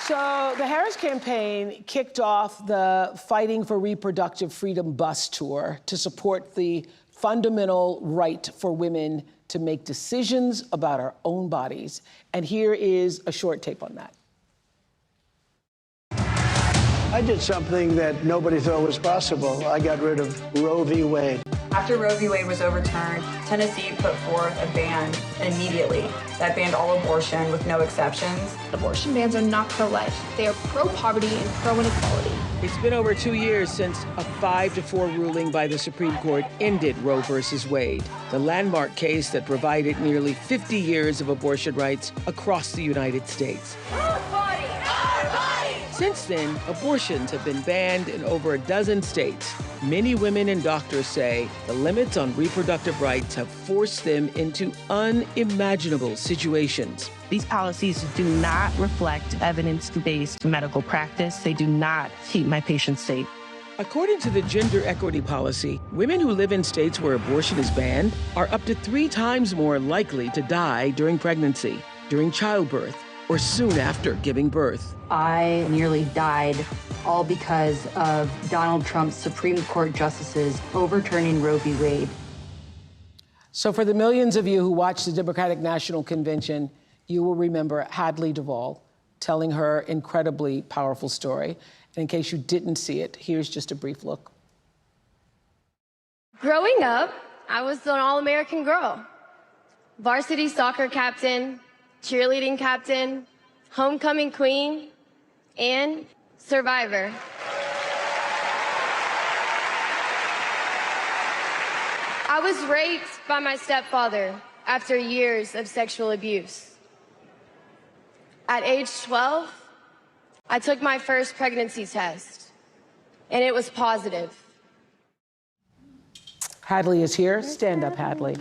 So the Harris campaign kicked off the Fighting for Reproductive Freedom bus tour to support the fundamental right for women to make decisions about our own bodies. And here is a short tape on that. I did something that nobody thought was possible. I got rid of Roe v. Wade. After Roe v. Wade was overturned, Tennessee put forth a ban immediately that banned all abortion with no exceptions. Abortion bans are not pro-life. They are pro-poverty and pro-inequality. It's been over 2 years since a 5-4 ruling by the Supreme Court ended Roe versus Wade, the landmark case that provided nearly 50 years of abortion rights across the United States. Since then, abortions have been banned in over a dozen states. Many women and doctors say the limits on reproductive rights have forced them into unimaginable situations. These policies do not reflect evidence-based medical practice. They do not keep my patients safe. According to the gender equity policy, women who live in states where abortion is banned are up to 3 times more likely to die during pregnancy, during childbirth, or soon after giving birth. I nearly died, all because of Donald Trump's Supreme Court justices overturning Roe v. Wade. So for the millions of you who watched the Democratic National Convention, you will remember Hadley Duvall telling her incredibly powerful story. And in case you didn't see it, here's just a brief look. Growing up, I was an all-American girl. Varsity soccer captain, cheerleading captain, homecoming queen, and survivor. I was raped by my stepfather after years of sexual abuse. At age 12, I took my first pregnancy test, and it was positive. Hadley is here. Stand up, Hadley.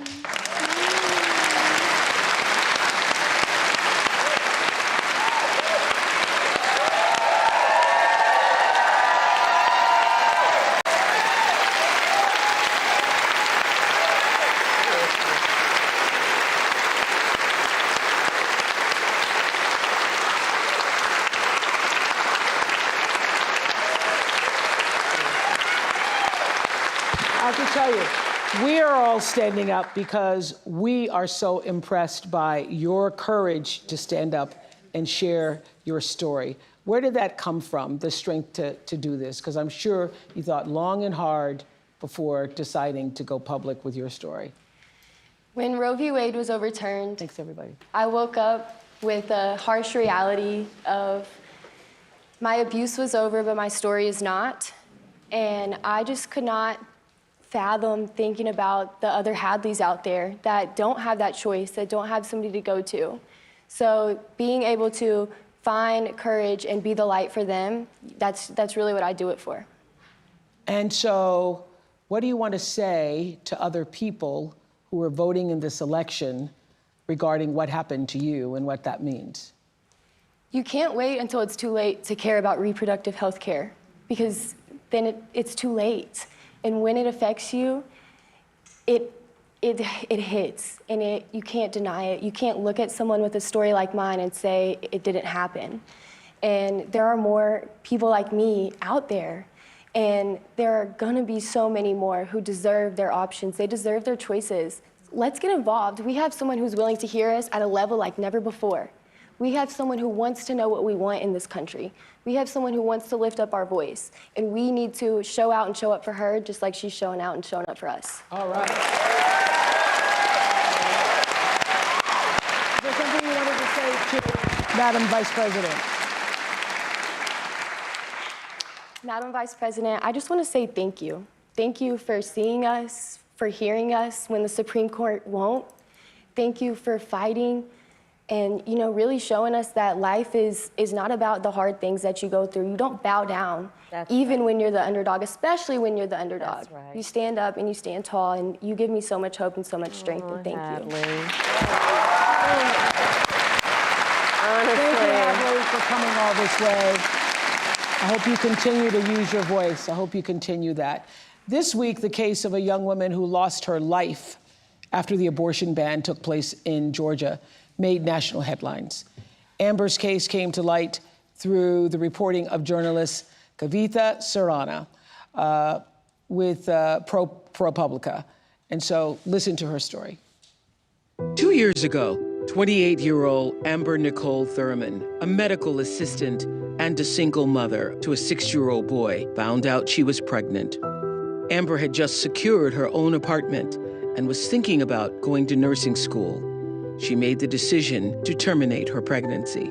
I can tell you, we are all standing up because we are so impressed by your courage to stand up and share your story. Where did that come from, the strength to do this? Because I'm sure you thought long and hard before deciding to go public with your story. When Roe v. Wade was overturned, thanks everybody, I woke up with a harsh reality of my abuse was over, but my story is not. And I just could not fathom thinking about the other Hadleys out there that don't have that choice, that don't have somebody to go to. So being able to find courage and be the light for them, that's really what I do it for. And so what do you want to say to other people who are voting in this election regarding what happened to you and what that means? You can't wait until it's too late to care about reproductive health care, because then it's too late. And when it affects you, it hits, and you can't deny it. You can't look at someone with a story like mine and say it didn't happen. And there are more people like me out there, and there are gonna be so many more who deserve their options. They deserve their choices. Let's get involved. We have someone who's willing to hear us at a level like never before. We have someone who wants to know what we want in this country. We have someone who wants to lift up our voice, and we need to show out and show up for her just like she's showing out and showing up for us. All right. Is there something you wanted to say to Madam Vice President? Madam Vice President, I just want to say thank you. Thank you for seeing us, for hearing us when the Supreme Court won't. Thank you for fighting and, really showing us that life is not about the hard things that you go through. You don't bow down, even when you're the underdog, especially when you're the underdog. That's right. You stand up and you stand tall, and you give me so much hope and so much strength, and thank you. Thank you, Hadley, for coming all this way. I hope you continue to use your voice. I hope you continue that. This week, the case of a young woman who lost her life after the abortion ban took place in Georgia made national headlines. Amber's case came to light through the reporting of journalist Kavitha Sarana with ProPublica. And so listen to her story. 2 years ago, 28-year-old Amber Nicole Thurman, a medical assistant and a single mother to a 6-year-old boy, found out she was pregnant. Amber had just secured her own apartment and was thinking about going to nursing school. She made the decision to terminate her pregnancy.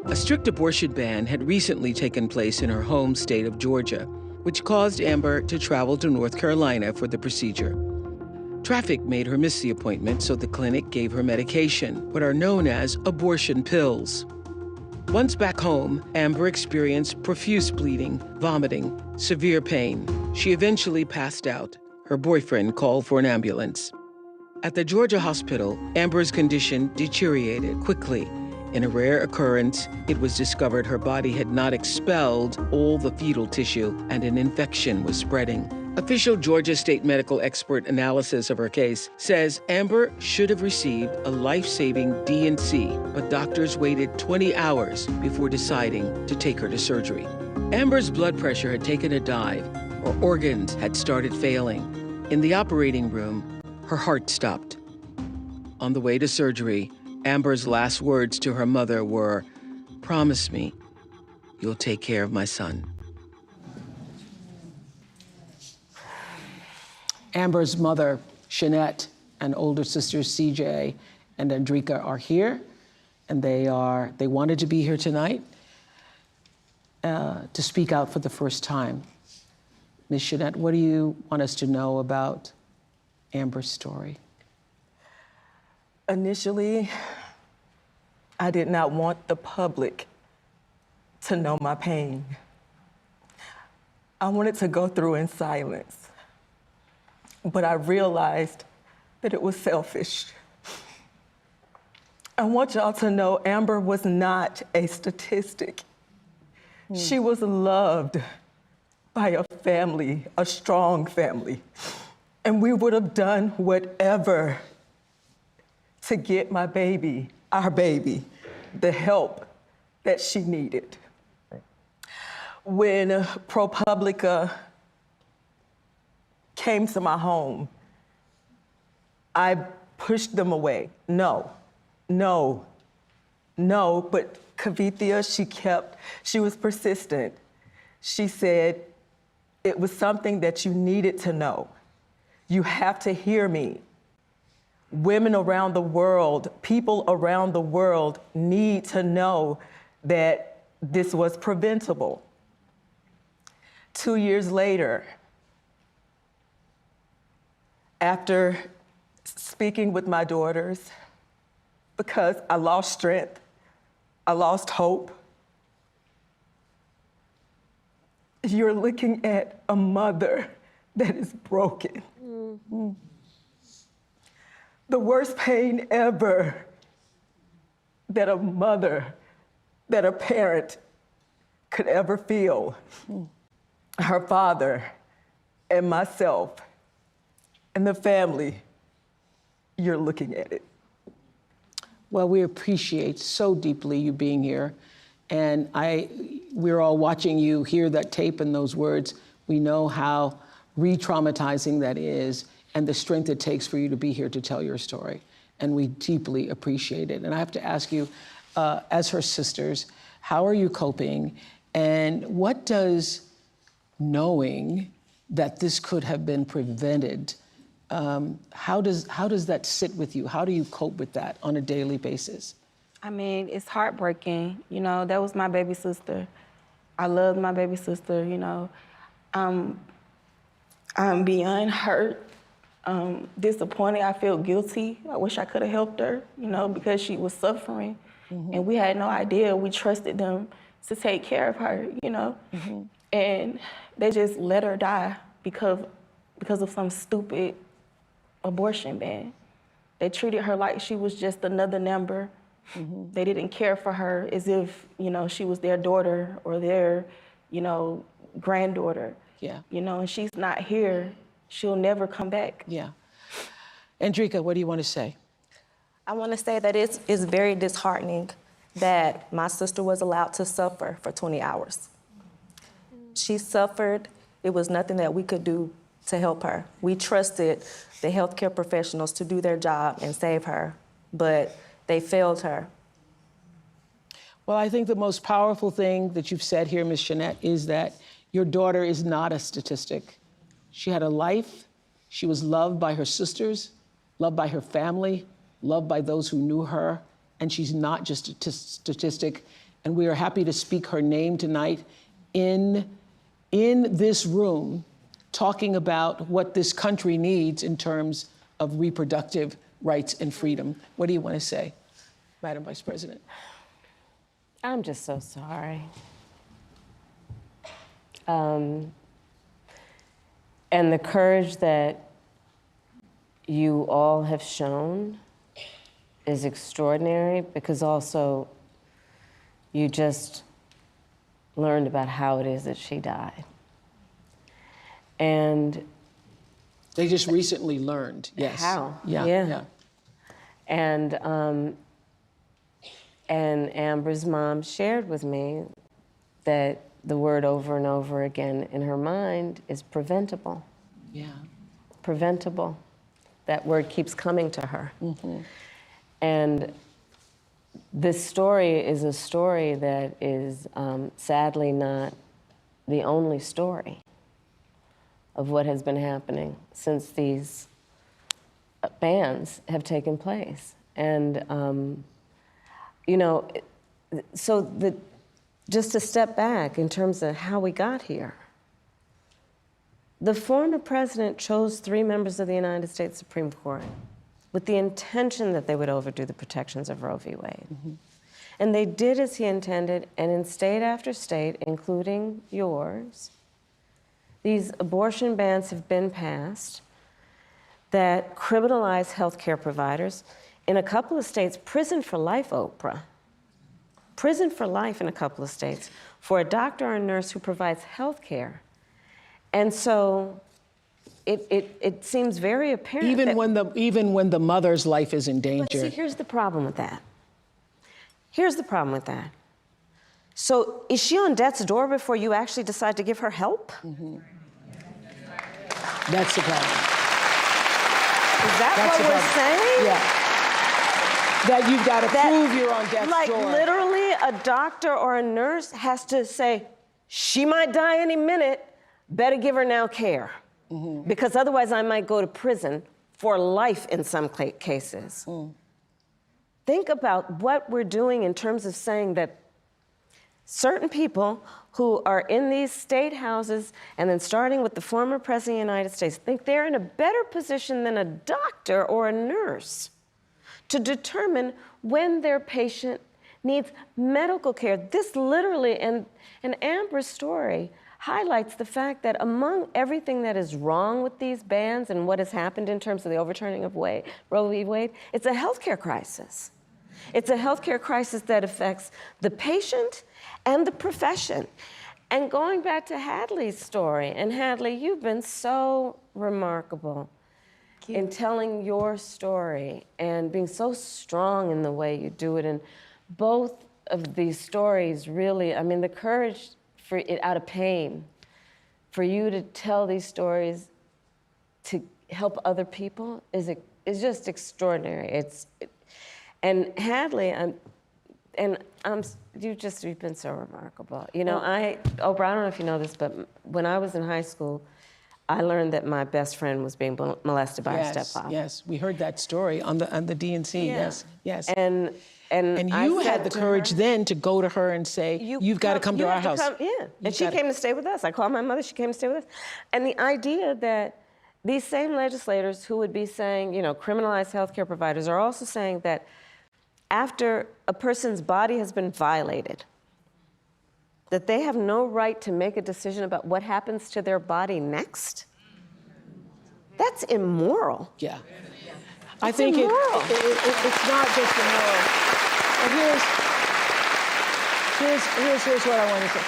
A strict abortion ban had recently taken place in her home state of Georgia, which caused Amber to travel to North Carolina for the procedure. Traffic made her miss the appointment, so the clinic gave her medication, what are known as abortion pills. Once back home, Amber experienced profuse bleeding, vomiting, severe pain. She eventually passed out. Her boyfriend called for an ambulance. At the Georgia hospital, Amber's condition deteriorated quickly. In a rare occurrence, it was discovered her body had not expelled all the fetal tissue and an infection was spreading. Official Georgia State medical expert analysis of her case says Amber should have received a life-saving D&C, but doctors waited 20 hours before deciding to take her to surgery. Amber's blood pressure had taken a dive. Her organs had started failing. In the operating room, her heart stopped. On the way to surgery, Amber's last words to her mother were, "Promise me you'll take care of my son." Amber's mother, Shanette, and older sisters CJ and Andrika are here, and they wanted to be here tonight to speak out for the first time. Ms. Shanette, what do you want us to know about Amber's story? Initially, I did not want the public to know my pain. I wanted to go through in silence. But I realized that it was selfish. I want y'all to know Amber was not a statistic. She was loved by a family, a strong family. And we would have done whatever to get my baby, our baby, the help that she needed. When ProPublica came to my home, I pushed them away. No, but Kavithia, she was persistent. She said, it was something that you needed to know. You have to hear me. Women around the world, people around the world need to know that this was preventable. 2 years later, after speaking with my daughters, because I lost strength, I lost hope, you're looking at a mother that is broken. Mm-hmm. The worst pain ever that a mother, that a parent could ever feel. Her father and myself and the family, you're looking at it. Well, we appreciate so deeply you being here. And we're all watching you hear that tape and those words. We know how re-traumatizing that is and the strength it takes for you to be here to tell your story. And we deeply appreciate it. And I have to ask you, as her sisters, how are you coping? And what does knowing that this could have been prevented, how does that sit with you? How do you cope with that on a daily basis? I mean, it's heartbreaking. You know, that was my baby sister. I loved my baby sister, you know. I'm beyond hurt, disappointed. I feel guilty. I wish I could have helped her, you know, because she was suffering. Mm-hmm. And we had no idea. We trusted them to take care of her, you know. Mm-hmm. And they just let her die because of some stupid abortion ban. They treated her like she was just another number. Mm-hmm. They didn't care for her as if, you know, she was their daughter or their, you know, granddaughter. Yeah. You know, and she's not here. She'll never come back. Yeah. Andrika, what do you want to say? I want to say that it's very disheartening that my sister was allowed to suffer for 20 hours. She suffered. It was nothing that we could do to help her. We trusted the healthcare professionals to do their job and save her, but they failed her. Well, I think the most powerful thing that you've said here, Ms. Jeanette, is that your daughter is not a statistic. She had a life. She was loved by her sisters, loved by her family, loved by those who knew her, and she's not just a statistic. And we are happy to speak her name tonight in this room, talking about what this country needs in terms of reproductive rights and freedom. What do you want to say, Madam Vice President? I'm just so sorry. And the courage that you all have shown is extraordinary, because also you just learned about how it is that she died. And they just recently learned, yes. How? Yeah. And Amber's mom shared with me that the word over and over again in her mind is preventable. Yeah. Preventable. That word keeps coming to her. Mm-hmm. And this story is a story that is sadly not the only story of what has been happening since these bans have taken place. And, just to step back in terms of how we got here, the former president chose 3 members of the United States Supreme Court with the intention that they would overdo the protections of Roe v. Wade. Mm-hmm. And they did as he intended, and in state after state, including yours, these abortion bans have been passed that criminalize healthcare providers. In a couple of states, prison for life, Oprah. Prison for life in a couple of states for a doctor or a nurse who provides health care. And so it seems very apparent even that when the mother's life is in danger. But see, here's the problem with that. Here's the problem with that. So is she on death's door before you actually decide to give her help? Mm-hmm. That's the problem. Is that what we're saying? Yeah. That you've got to prove you're on death's door. Like literally a doctor or a nurse has to say, she might die any minute, better give her now care. Mm-hmm. Because otherwise I might go to prison for life in some cases. Mm. Think about what we're doing in terms of saying that certain people who are in these state houses, and then starting with the former president of the United States, think they're in a better position than a doctor or a nurse to determine when their patient needs medical care. This literally, and Amber's story highlights the fact that among everything that is wrong with these bans and what has happened in terms of the overturning of Roe v. Wade, it's a healthcare crisis. It's a healthcare crisis that affects the patient and the profession. And going back to Hadley's story, and Hadley, you've been so remarkable in telling your story and being so strong in the way you do it. And both of these stories really, I mean, the courage for it out of pain, for you to tell these stories to help other people is just extraordinary. And Hadley, you've been so remarkable. You know, Oprah, I don't know if you know this, but when I was in high school, I learned that my best friend was being molested by her stepfather. Yes, we heard that story on the DNC. Yeah. Yes. And you had the courage then to go to her and say, you've got to come to our house. And she came to stay with us. I called my mother, she came to stay with us. And the idea that these same legislators who would be saying, criminalize healthcare providers are also saying that after a person's body has been violated, that they have no right to make a decision about what happens to their body next? That's immoral. Yeah. I think it's not just immoral. But here's what I want to say.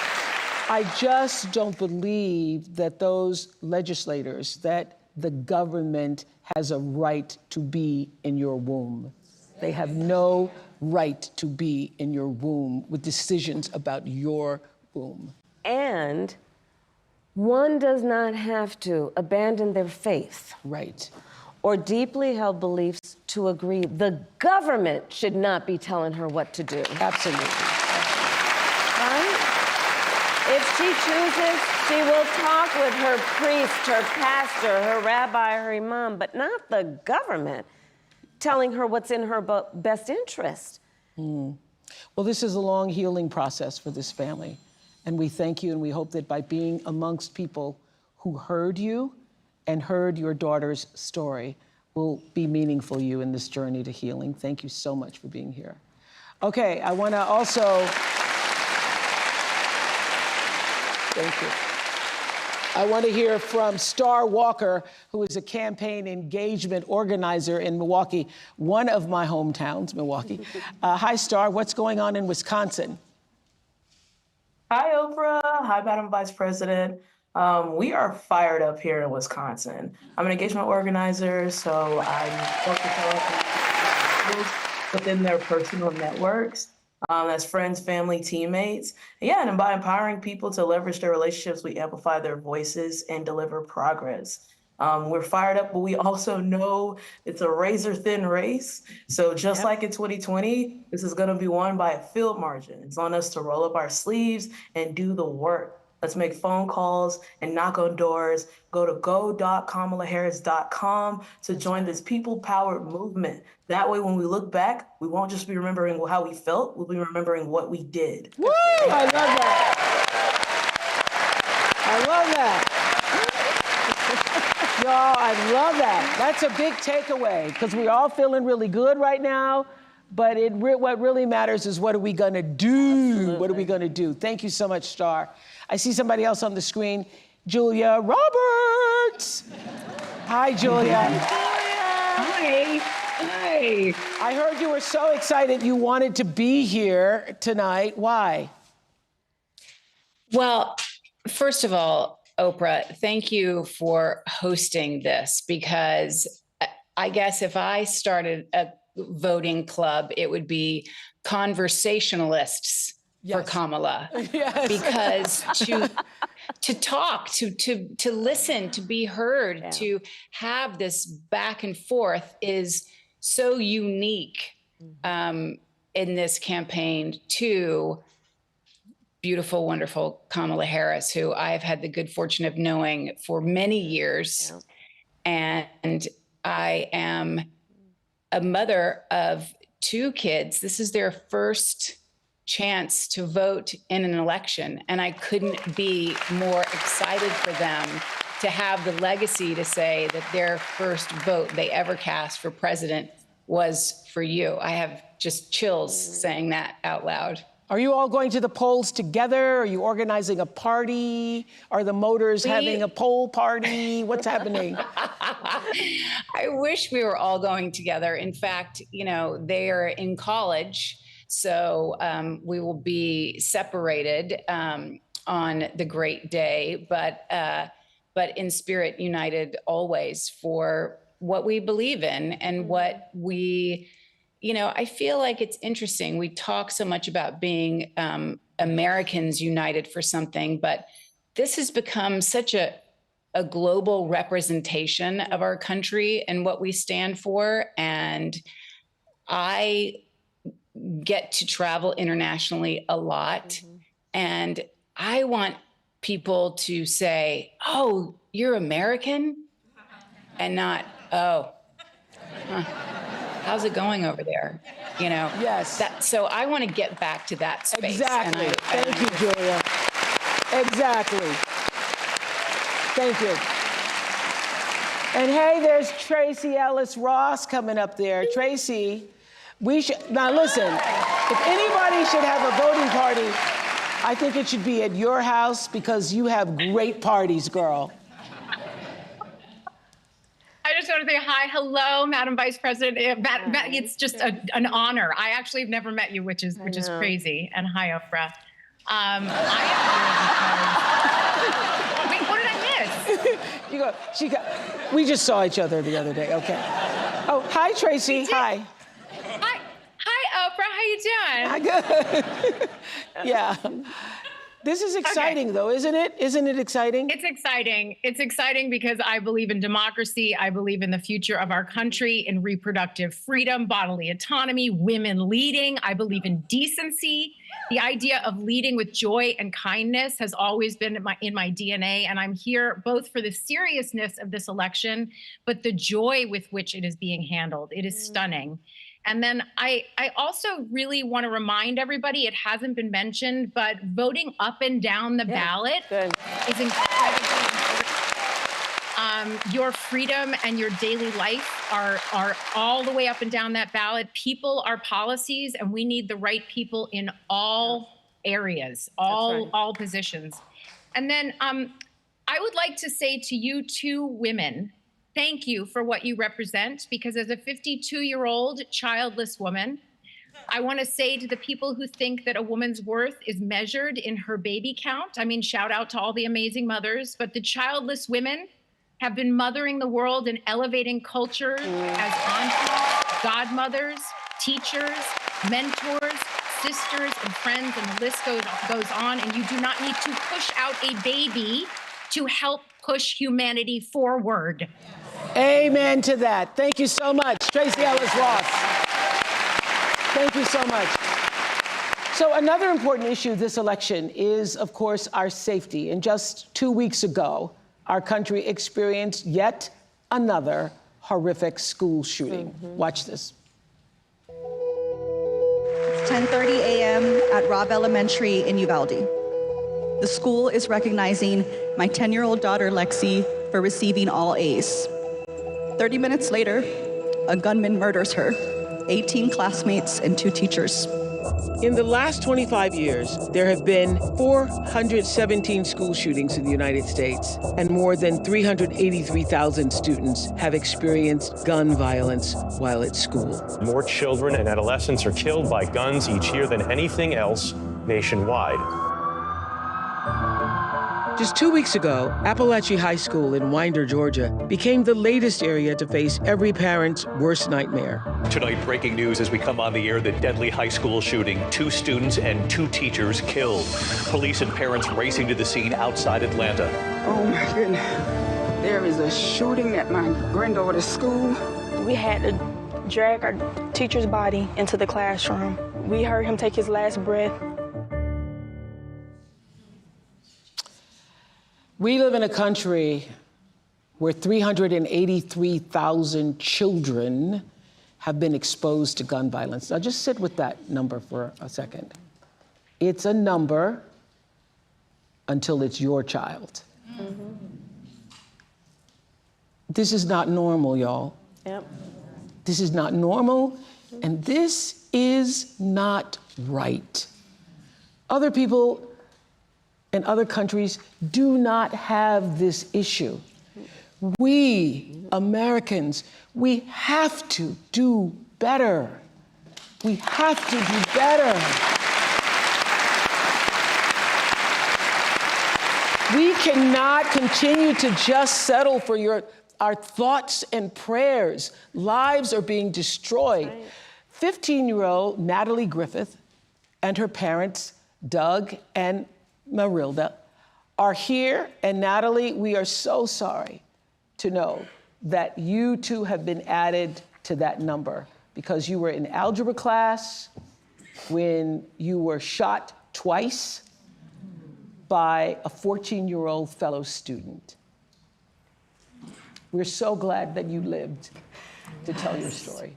I just don't believe that those legislators, that the government has a right to be in your womb. They have no right to be in your womb with decisions about your womb. And one does not have to abandon their faith. Right. Or deeply held beliefs to agree the government should not be telling her what to do. Absolutely. Right? If she chooses, she will talk with her priest, her pastor, her rabbi, her imam, but not the government telling her what's in her best interest. Well, this is a long healing process for this family. And we thank you, and we hope that by being amongst people who heard you and heard your daughter's story will be meaningful to you in this journey to healing. Thank you so much for being here. Okay, I want to also... Thank you. I want to hear from Star Walker, who is a campaign engagement organizer in Milwaukee, one of my hometowns, Milwaukee. Hi, Star. What's going on in Wisconsin? Hi, Oprah. Hi, Madam Vice President. We are fired up here in Wisconsin. I'm an engagement organizer, so I'm focused within their personal networks. As friends, family, teammates. And by empowering people to leverage their relationships, we amplify their voices and deliver progress. We're fired up, but we also know it's a razor-thin race. So just like in 2020, this is going to be won by a field margin. It's on us to roll up our sleeves and do the work. Let's make phone calls and knock on doors. Go to go.kamalaharris.com to join this people-powered movement. That way, when we look back, we won't just be remembering how we felt, we'll be remembering what we did. Woo! I love that. I love that. Y'all, I love that. That's a big takeaway, because we're all feeling really good right now, but what really matters is what are we gonna do? Absolutely. What are we gonna do? Thank you so much, Star. I see somebody else on the screen, Julia Roberts. Hi, Julia. Hi. Hi. I heard you were so excited you wanted to be here tonight. Why? Well, first of all, Oprah, thank you for hosting this, because I guess if I started a voting club, it would be conversationalists for Kamala. Yes. Because to talk, to listen, to be heard, to have this back and forth is so unique in this campaign to beautiful, wonderful Kamala Harris, who I've had the good fortune of knowing for many years. And I am a mother of 2 kids. This is their first chance to vote in an election. And I couldn't be more excited for them to have the legacy to say that their first vote they ever cast for president was for you. I have just chills saying that out loud. Are you all going to the polls together? Are you organizing a party? Are the Motors having a poll party? What's happening? I wish we were all going together. In fact, they are in college, so we will be separated on the great day, but in spirit united always for what we believe in and what we... I feel like it's interesting. We talk so much about being Americans united for something, but this has become such a global representation of our country and what we stand for. And I get to travel internationally a lot. And I want people to say, oh, you're American? And not, oh, huh. How's it going over there? Yes. So I want to get back to that space. Exactly. Thank you, Julia. Exactly. Thank you. And hey, there's Tracy Ellis Ross coming up there. Tracy, now listen, if anybody should have a voting party, I think it should be at your house, because you have great parties, girl. I just want to say hi. Hello, Madam Vice President. It's just an honor. I actually have never met you, which is crazy. And hi, Oprah. Wait, what did I miss? We just saw each other the other day. Okay. Oh, hi, Tracy. Hi. Hi. you doing? Good. Yeah. This is exciting, though, isn't it? Isn't it exciting? It's exciting. It's exciting because I believe in democracy. I believe in the future of our country, in reproductive freedom, bodily autonomy, women leading. I believe in decency. The idea of leading with joy and kindness has always been in my DNA. And I'm here both for the seriousness of this election, but the joy with which it is being handled. It is stunning. And then I also really want to remind everybody, it hasn't been mentioned, but voting up and down the ballot is incredibly important. Your freedom and your daily life are all the way up and down that ballot. People are policies, and we need the right people in all areas, all positions. And then I would like to say to you two women, thank you for what you represent, because as a 52-year-old childless woman, I want to say to the people who think that a woman's worth is measured in her baby count, I mean, shout out to all the amazing mothers, but the childless women have been mothering the world and elevating culture as aunties, godmothers, teachers, mentors, sisters, and friends, and the list goes on. And you do not need to push out a baby to help push humanity forward. Amen to that. Thank you so much, Tracy Ellis Ross. Thank you so much. So another important issue this election is, of course, our safety. And just 2 weeks ago, our country experienced yet another horrific school shooting. Watch this. It's 10:30 a.m. at Robb Elementary in Uvalde. The school is recognizing my 10-year-old daughter, Lexi, for receiving all A's. 30 minutes later, a gunman murders her, 18 classmates and 2 teachers. In the last 25 years, there have been 417 school shootings in the United States, and more than 383,000 students have experienced gun violence while at school. More children and adolescents are killed by guns each year than anything else nationwide. Just 2 weeks ago, Appalachia High School in Winder, Georgia, became the latest area to face every parent's worst nightmare. Tonight, breaking news as we come on the air, the deadly high school shooting, 2 students and 2 teachers killed. Police and parents racing to the scene outside Atlanta. Oh my goodness. There is a shooting at my granddaughter's school. We had to drag our teacher's body into the classroom. We heard him take his last breath. We live in a country where 383,000 children have been exposed to gun violence. Now just sit with that number for a second. It's a number until it's your child. This is not normal, y'all. This is not normal, and this is not right. Other people in other countries do not have this issue. We, Americans, we have to do better. We have to do better. We cannot continue to just settle for our thoughts and prayers. Lives are being destroyed. 15-year-old Natalie Griffith and her parents, Doug and Marilda, are here. And Natalie, we are so sorry to know that you too have been added to that number because you were in algebra class when you were shot twice by a 14-year-old fellow student. We're so glad that you lived to tell your story.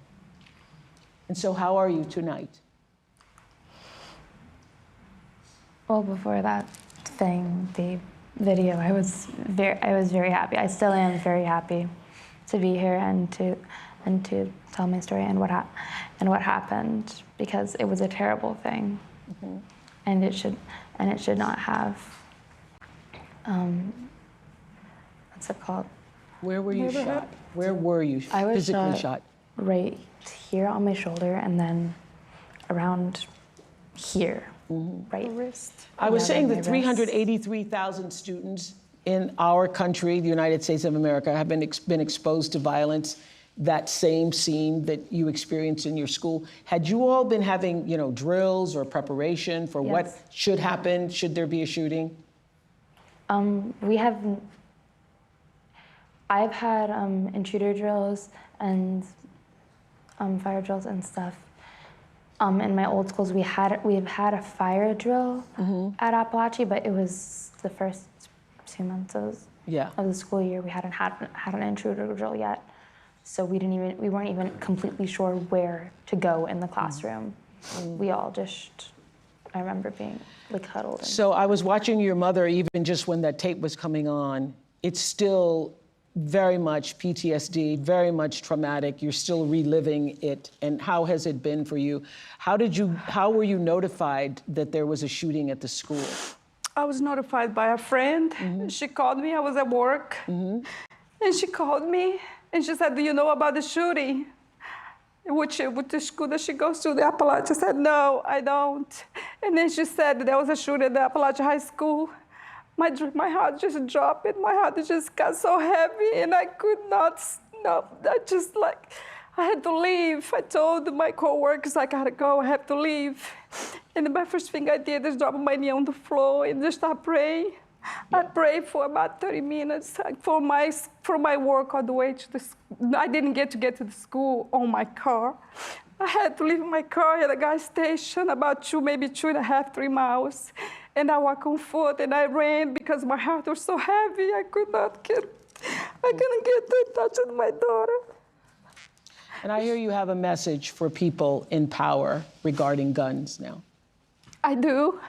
And so how are you tonight? Well, before that thing, the video, I was very happy. I still am very happy to be here and to tell my story and what happened, because it was a terrible thing, and it should not have. What's it called? Where were you shot? Where were you I was physically shot? Right here on my shoulder, and then around here. Right wrist. I was saying that 383,000 students in our country, the United States of America, have been exposed to violence that same scene that you experienced in your school. Had you all been having, drills or preparation for what should happen should there be a shooting? I've had intruder drills and fire drills and stuff. In my old schools, we've had a fire drill at Appalachia, but it was the first 2 months of the school year. We hadn't had an intruder drill yet, so we weren't even completely sure where to go in the classroom. We all just, I remember being like huddled. So I was watching your mother, even just when that tape was coming on. It's still very much PTSD, very much traumatic. You're still reliving it. And how has it been for you? How were you notified that there was a shooting at the school? I was notified by a friend. She called me, I was at work. And she called me and she said, do you know about the shooting? With the school that she goes to, the Appalachia. I said, no, I don't. And then she said there was a shooting at the Appalachia High School. My heart just dropped. My heart just got so heavy and I could not stop. I had to leave. I told my coworkers, I gotta go, I have to leave. And my first thing I did is drop my knee on the floor and just start praying. I prayed for about 30 minutes for my work all the way to the school. I didn't get to the school on my car. I had to leave my car at a gas station about 2.5, 3 miles. And I walked on foot and I ran because my heart was so heavy. I couldn't get to touch with my daughter. And I hear you have a message for people in power regarding guns now. I do.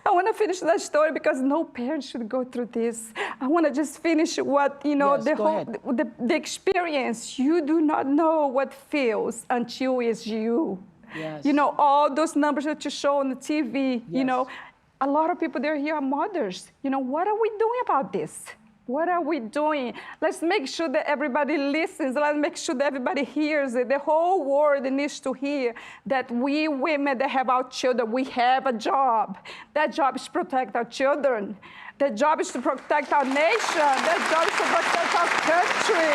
I want to finish that story because no parent should go through this. I want to just finish what, the experience. You do not know what feels until it's you. Yes. All those numbers that you show on the TV, a lot of people there here are mothers. What are we doing about this? What are we doing? Let's make sure that everybody listens. Let's make sure that everybody hears it. The whole world needs to hear that we women that have our children, we have a job. That job is to protect our children. That job is to protect our nation. That job is to protect our country.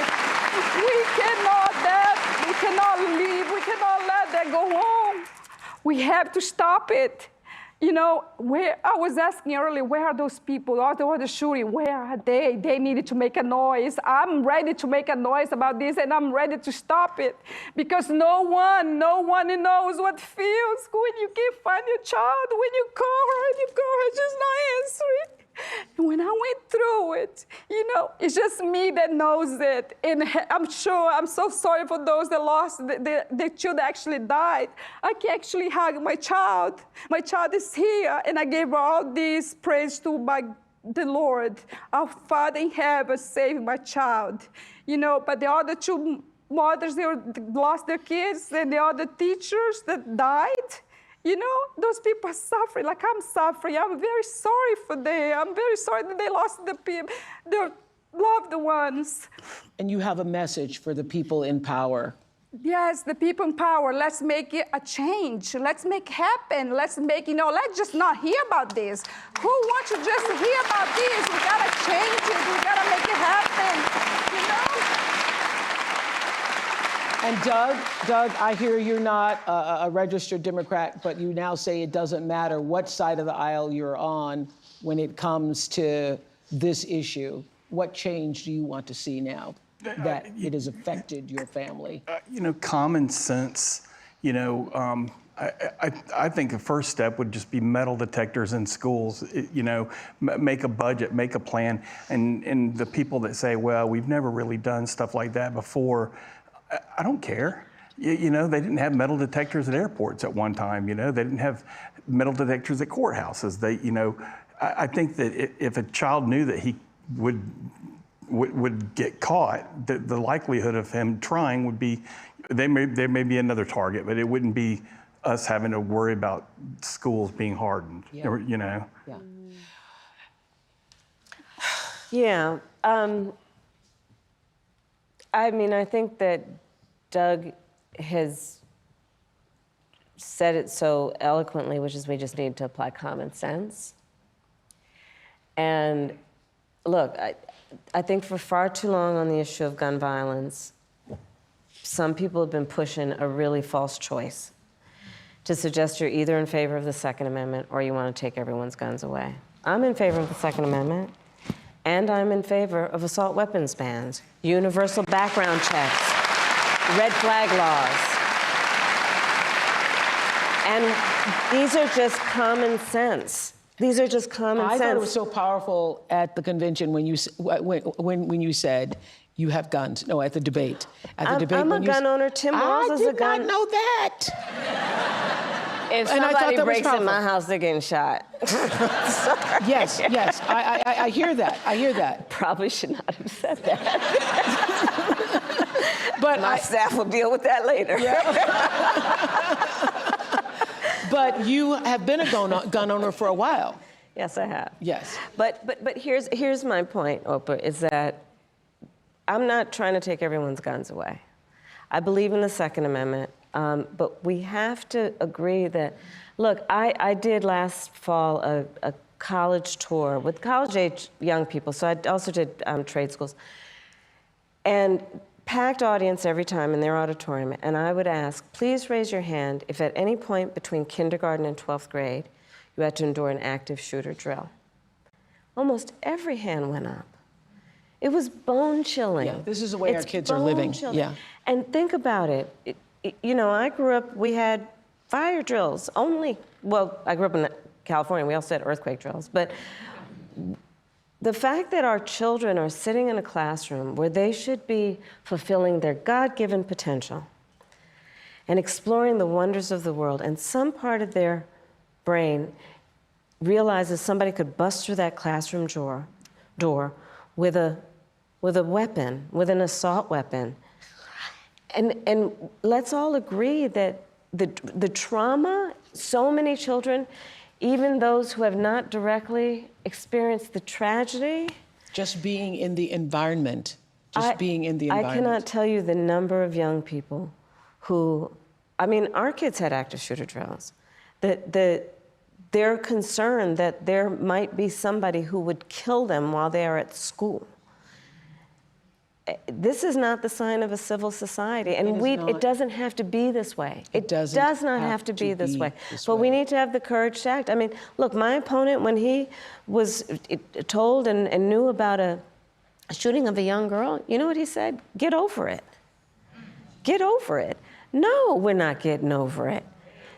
We cannot leave. We cannot let that go on. We have to stop it. Where I was asking earlier, where are those people? All the shooting, where are they? They needed to make a noise. I'm ready to make a noise about this, and I'm ready to stop it. Because no one knows what it feels when you can't find your child, when you call her and you call her just not answering. And when I went through it, it's just me that knows it. And I'm so sorry for those that lost, the children actually died. I can actually hug my child. My child is here, and I gave all this praise to the Lord. Our Father in heaven saved my child. But the other two mothers, they lost their kids, and the other teachers that died. Those people are suffering like I'm suffering. I'm very sorry for them. I'm very sorry that they lost their loved ones. And you have a message for the people in power. Yes, the people in power. Let's make it a change. Let's make it happen. Let's just not hear about this. Who wants to just hear about this? We gotta change it. We gotta make it happen, And Doug, I hear you're not a registered Democrat, but you now say it doesn't matter what side of the aisle you're on when it comes to this issue. What change do you want to see now that it has affected your family? Common sense, I think the first step would just be metal detectors in schools, make a budget, make a plan. And the people that say, well, we've never really done stuff like that before, I don't care. They didn't have metal detectors at airports at one time. They didn't have metal detectors at courthouses. I think that if a child knew that he would get caught, the likelihood of him trying would be, there may be another target, but it wouldn't be us having to worry about schools being hardened. Yeah. I think that Doug has said it so eloquently, which is we just need to apply common sense. And look, I think for far too long on the issue of gun violence, some people have been pushing a really false choice to suggest you're either in favor of the Second Amendment or you want to take everyone's guns away. I'm in favor of the Second Amendment, and I'm in favor of assault weapons bans, universal background checks, red flag laws. And these are just common sense. These are just common sense. I thought it was so powerful at the convention when you said you have guns. No, at the debate. I'm a gun owner. Tim Walz is a gun. I did not know that. If somebody breaks in my house, they're getting shot. Sorry. Yes. I hear that. I hear that. Probably should not have said that. But my staff will deal with that later. Yeah. But you have been a gun owner for a while. Yes, I have. Yes. But here's my point, Oprah, is that I'm not trying to take everyone's guns away. I believe in the Second Amendment, but we have to agree that, look, I did last fall a college tour with college-age young people, so I also did trade schools. And packed audience every time in their auditorium, and I would ask, please raise your hand if at any point between kindergarten and 12th grade you had to endure an active shooter drill. Almost every hand went up. It was bone-chilling. Yeah, this is the way our kids are living. Yeah. And think about it. You know, I grew up, we had fire drills only. Well, I grew up in California, we also had earthquake drills, but the fact that our children are sitting in a classroom where they should be fulfilling their God-given potential and exploring the wonders of the world, and some part of their brain realizes somebody could bust through that classroom door with a weapon, with an assault weapon. And let's all agree that the trauma, so many children, even those who have not directly experienced the tragedy. Just being in the environment. I cannot tell you the number of young people who, I mean, our kids had active shooter drills. They're concerned that there might be somebody who would kill them while they are at school. This is not the sign of a civil society, and it doesn't have to be this way. It does not have to be this way. But we need to have the courage to act. I mean, look, my opponent, when he was told and knew about a shooting of a young girl, you know what he said? Get over it. Get over it. No, we're not getting over it.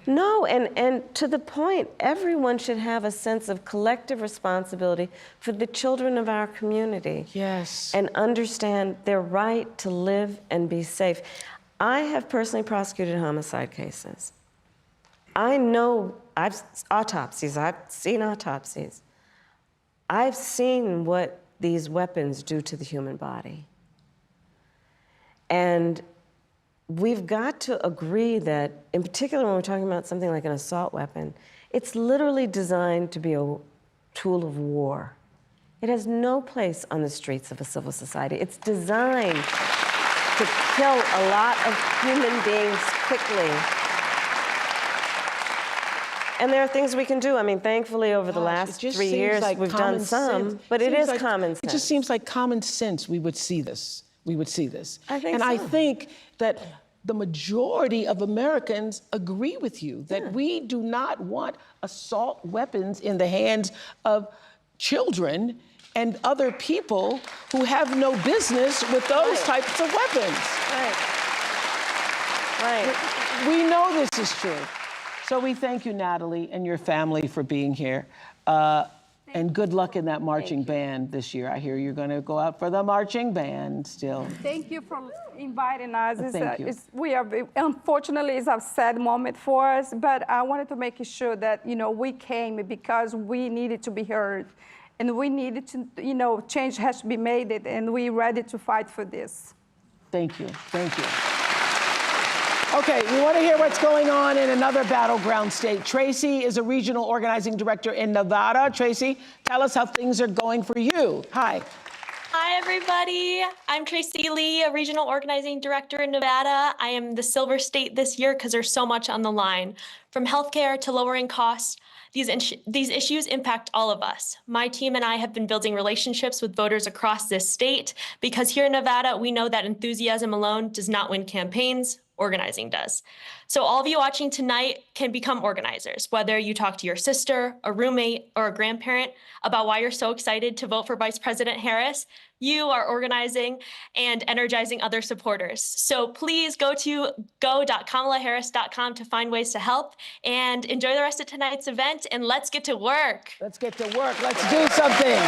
No, and to the point, everyone should have a sense of collective responsibility for the children of our community. Yes. And understand their right to live and be safe. I have personally prosecuted homicide cases. I know, I've seen autopsies. I've seen what these weapons do to the human body. And we've got to agree that, in particular when we're talking about something like an assault weapon, it's literally designed to be a tool of war. It has no place on the streets of a civil society. It's designed to kill a lot of human beings quickly. And there are things we can do. I mean, thankfully, over the last 3 years, we've done some, but it is common sense. It just seems like common sense we would see this. I think so. I think that the majority of Americans agree with you that we do not want assault weapons in the hands of children and other people who have no business with those types of weapons. Right. We know this is true. So we thank you, Natalie, and your family for being here. And good luck in that marching band this year. I hear you're going to go out for the marching band still. Thank you for inviting us. Thank you. Unfortunately, it's a sad moment for us, but I wanted to make sure that, we came because we needed to be heard. And we needed to, change has to be made, and we're ready to fight for this. Thank you. Thank you. Okay, we want to hear what's going on in another battleground state. Tracy is a regional organizing director in Nevada. Tracy, tell us how things are going for you. Hi. Hi, Hi, everybody. I'm Tracy Lee, a regional organizing director in Nevada. I am the Silver State this year because there's so much on the line. From healthcare to lowering costs, these issues impact all of us. My team and I have been building relationships with voters across this state because here in Nevada, we know that enthusiasm alone does not win campaigns. Organizing does. So all of you watching tonight can become organizers, whether you talk to your sister, a roommate, or a grandparent about why you're so excited to vote for Vice President Harris. You are organizing and energizing other supporters. So please go to go.kamalaharris.com to find ways to help and enjoy the rest of tonight's event, and let's get to work. Let's get to work. Let's do something.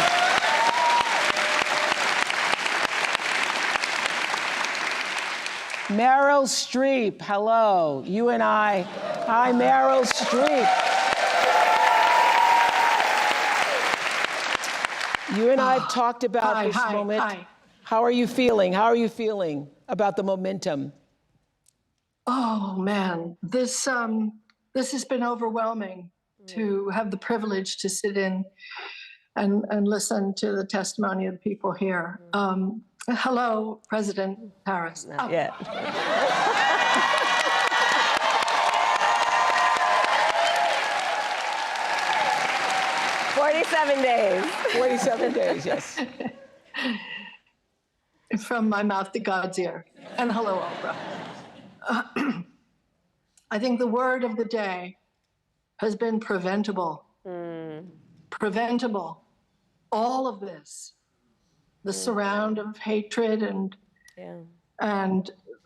Meryl Streep, hello. You and I. Hi, Meryl Streep. You and I have talked about this moment. Hi. How are you feeling? How are you feeling about the momentum? Oh, man. This has been overwhelming to have the privilege to sit in and listen to the testimony of the people here. Hello, President Harris. Not yet. 47 days. 47 days, yes. From my mouth to God's ear. And hello, Oprah. I think the word of the day has been preventable. Preventable. All of this. The surround of hatred and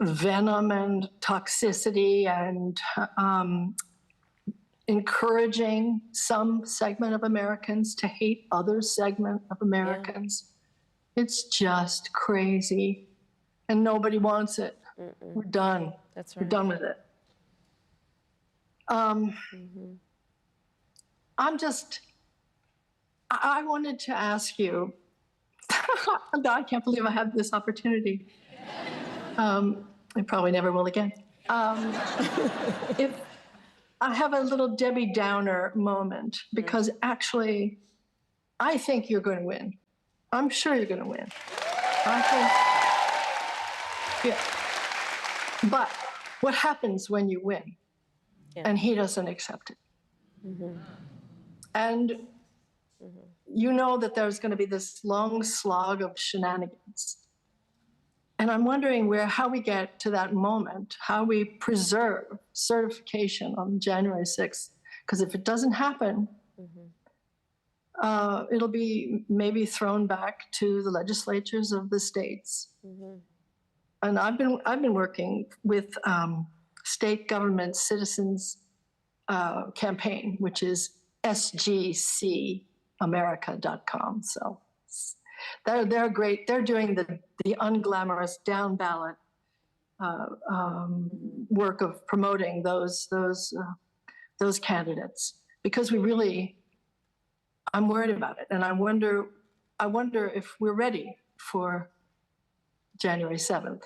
venom and toxicity and encouraging some segment of Americans to hate other segment of Americans. It's just crazy, and nobody wants it. We're done. That's right. We're done with it. I wanted to ask you, I can't believe I have this opportunity. I probably never will again. If I have a little Debbie Downer moment, because actually, I think you're going to win. I'm sure you're going to win. But what happens when you win and he doesn't accept it? And you know that there's going to be this long slog of shenanigans. And I'm wondering how we get to that moment, how we preserve certification on January 6th. Because if it doesn't happen, it'll be maybe thrown back to the legislatures of the states. And I've been working with state government citizens campaign, which is sgcamerica.com. So they're great. They're doing the unglamorous down ballot work of promoting those candidates, because I'm worried about it, and I wonder if we're ready for January 7th,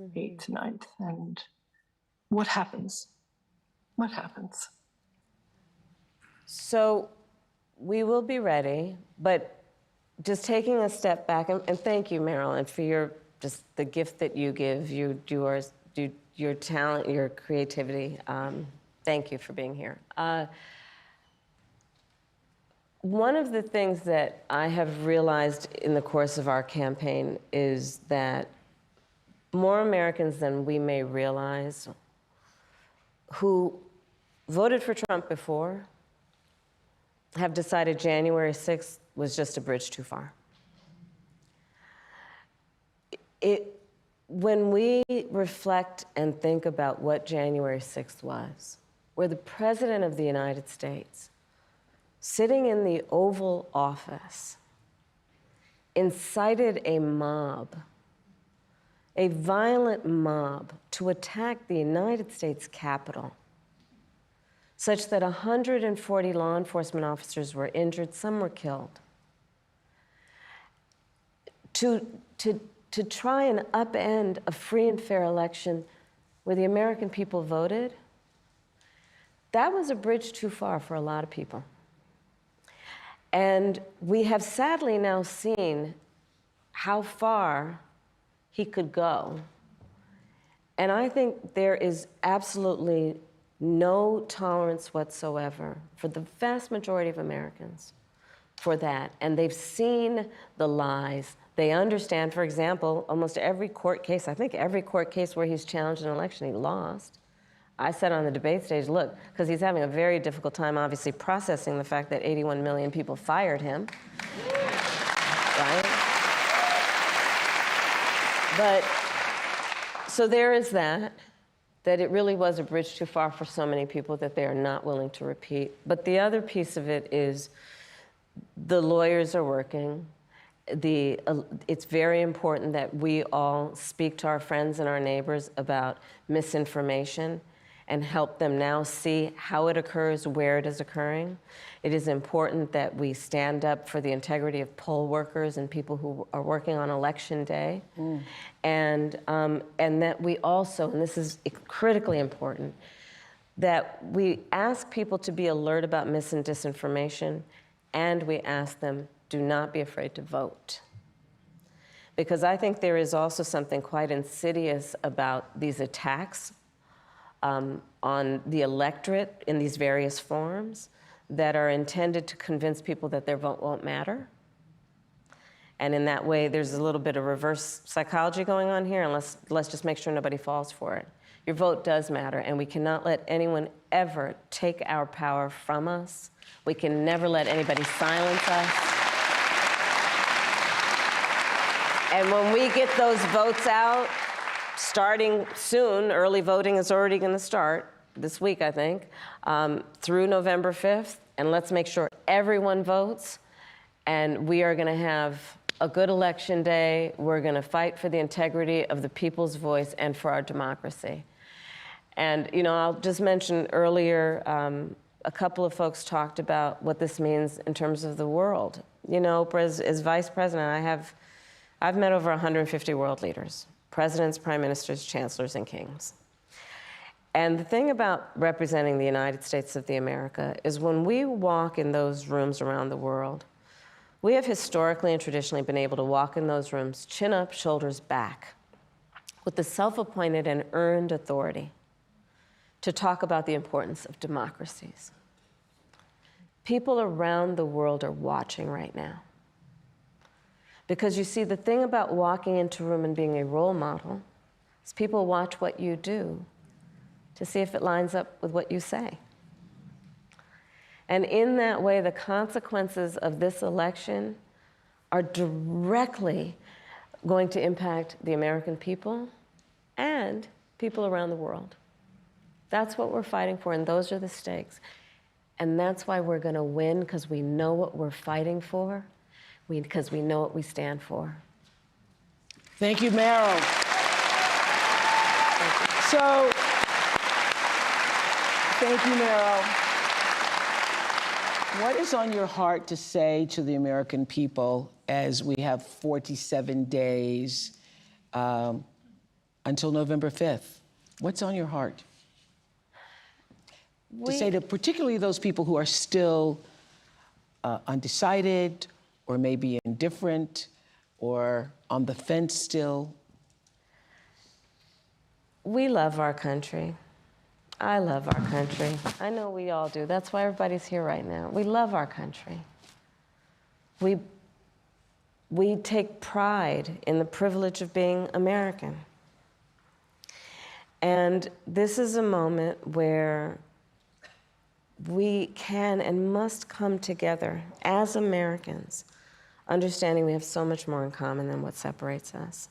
8th, 9th, and what happens? What happens? So we will be ready, but just taking a step back, and thank you, Marilyn, for the gift that you give, your talent, your creativity. Thank you for being here. One of the things that I have realized in the course of our campaign is that more Americans than we may realize who voted for Trump before have decided January 6th was just a bridge too far. When we reflect and think about what January 6th was, where the President of the United States, sitting in the Oval Office, incited a mob, a violent mob, to attack the United States Capitol, such that 140 law enforcement officers were injured, some were killed. To try and upend a free and fair election where the American people voted, that was a bridge too far for a lot of people. And we have sadly now seen how far he could go. And I think there is absolutely no tolerance whatsoever for the vast majority of Americans for that. And they've seen the lies. They understand, for example, almost every court case, I think every court case where he's challenged an election, he lost. I said on the debate stage, look, because he's having a very difficult time, obviously, processing the fact that 81 million people fired him, right? But, so there is that it really was a bridge too far for so many people that they are not willing to repeat. But the other piece of it is the lawyers are working. It's very important that we all speak to our friends and our neighbors about misinformation and help them now see how it occurs, where it is occurring. It is important that we stand up for the integrity of poll workers and people who are working on election day. And that we also, and this is critically important, that we ask people to be alert about mis and disinformation, and we ask them, do not be afraid to vote. Because I think there is also something quite insidious about these attacks on the electorate in these various forms that are intended to convince people that their vote won't matter. And in that way, there's a little bit of reverse psychology going on here, and let's just make sure nobody falls for it. Your vote does matter, and we cannot let anyone ever take our power from us. We can never let anybody silence us. And when we get those votes out, starting soon, early voting is already going to start this week, I think, through November 5th, and let's make sure everyone votes, and we are going to have a good election day. We're going to fight for the integrity of the people's voice and for our democracy. And, you know, I'll just mention earlier, a couple of folks talked about what this means in terms of the world. You know, Oprah, as vice president, I've met over 150 world leaders, presidents, prime ministers, chancellors, and kings. And the thing about representing the United States of America is when we walk in those rooms around the world, we have historically and traditionally been able to walk in those rooms, chin up, shoulders back, with the self-appointed and earned authority to talk about the importance of democracies. People around the world are watching right now. Because you see, the thing about walking into a room and being a role model is people watch what you do to see if it lines up with what you say. And in that way, the consequences of this election are directly going to impact the American people and people around the world. That's what we're fighting for, and those are the stakes. And that's why we're going to win, because we know what we're fighting for, because we know what we stand for. Thank you, Meryl. So, thank you, Meryl. What is on your heart to say to the American people as we have 47 days until November 5th? What's on your heart? To say to particularly those people who are still undecided, or maybe indifferent, or on the fence still? We love our country. I love our country. I know we all do. That's why everybody's here right now. We love our country. We take pride in the privilege of being American. And this is a moment where we can and must come together as Americans, understanding we have so much more in common than what separates us.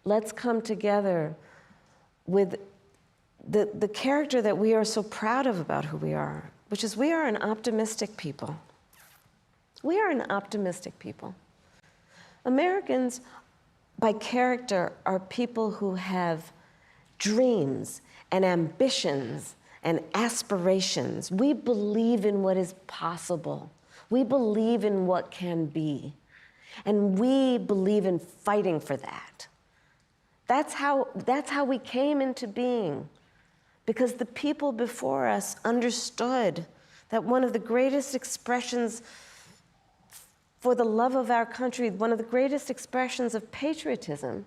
Let's come together with the character that we are so proud of about who we are, which is we are an optimistic people. We are an optimistic people. Americans, by character, are people who have dreams and ambitions and aspirations. We believe in what is possible. We believe in what can be. And we believe in fighting for that. That's how we came into being. Because the people before us understood that one of the greatest expressions for the love of our country, one of the greatest expressions of patriotism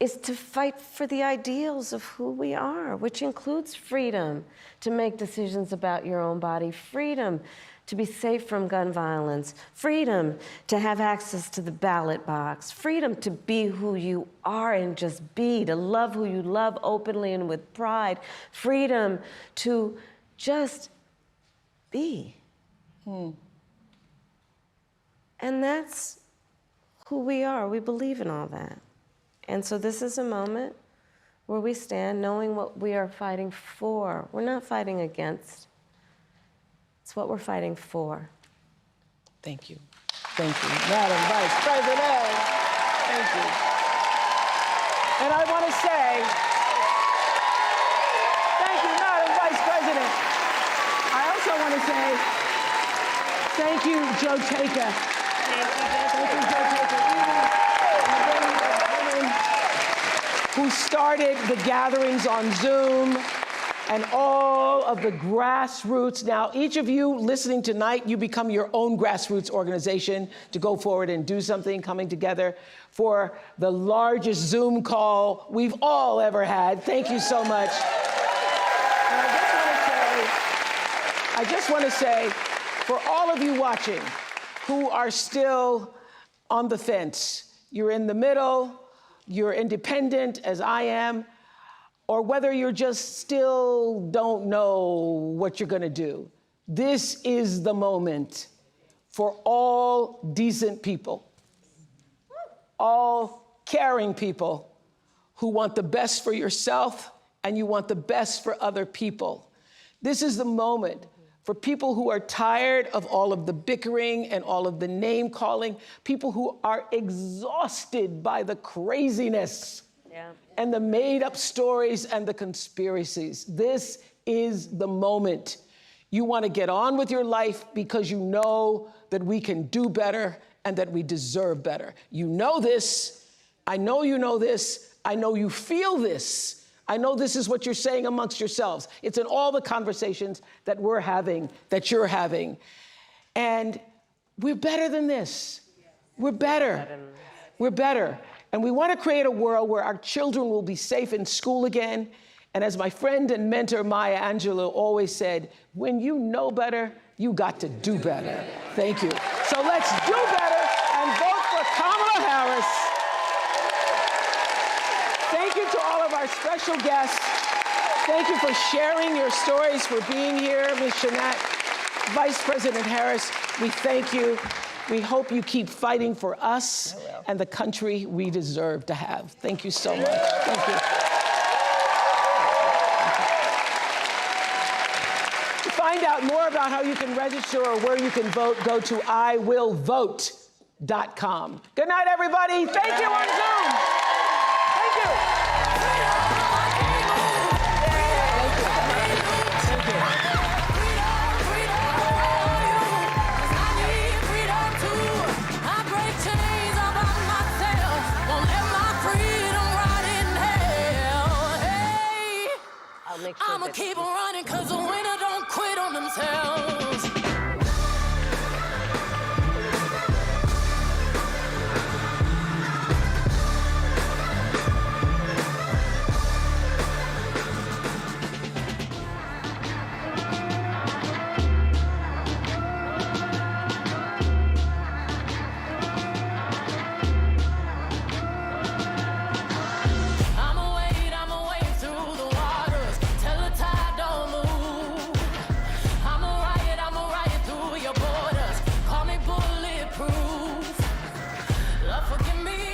is to fight for the ideals of who we are, which includes freedom to make decisions about your own body, freedom to be safe from gun violence, freedom to have access to the ballot box, freedom to be who you are and just be, to love who you love openly and with pride, freedom to just be. And that's who we are. We believe in all that. And so this is a moment where we stand knowing what we are fighting for. We're not fighting against. It's what we're fighting for. Thank you. Thank you, Madam Vice President. Thank you. And I want to say, thank you, Madam Vice President. I also want to say, thank you, Joe Taker. Thank you, Joe Taker. Who started the gatherings on Zoom and all of the grassroots. Now, each of you listening tonight, you become your own grassroots organization to go forward and do something, coming together for the largest Zoom call we've all ever had. Thank you so much. And I just want to say, for all of you watching who are still on the fence, you're in the middle, you're independent as I am, or whether you're just still don't know what you're gonna do. This is the moment for all decent people, all caring people who want the best for yourself and you want the best for other people. This is the moment for people who are tired of all of the bickering and all of the name calling, people who are exhausted by the craziness and the made up stories and the conspiracies. This is the moment. You want to get on with your life because you know that we can do better and that we deserve better. You know this. I know you know this. I know you feel this. I know this is what you're saying amongst yourselves. It's in all the conversations that we're having, that you're having. And we're better than this. We're better. We're better. And we want to create a world where our children will be safe in school again. And as my friend and mentor Maya Angelou always said, when you know better, you got to do better. Thank you. So let's do better and vote for Kamala Harris. Thank you to all of our special guests. Thank you for sharing your stories, for being here, Ms. Shanat. Vice President Harris, we thank you. We hope you keep fighting for us and the country we deserve to have. Thank you so much. Thank you. To find out more about how you can register or where you can vote, go to iwillvote.com. Good night, everybody. Thank you on Zoom. Thank you. I'ma keep on running, cause the winner don't quit on themselves. Forgive me.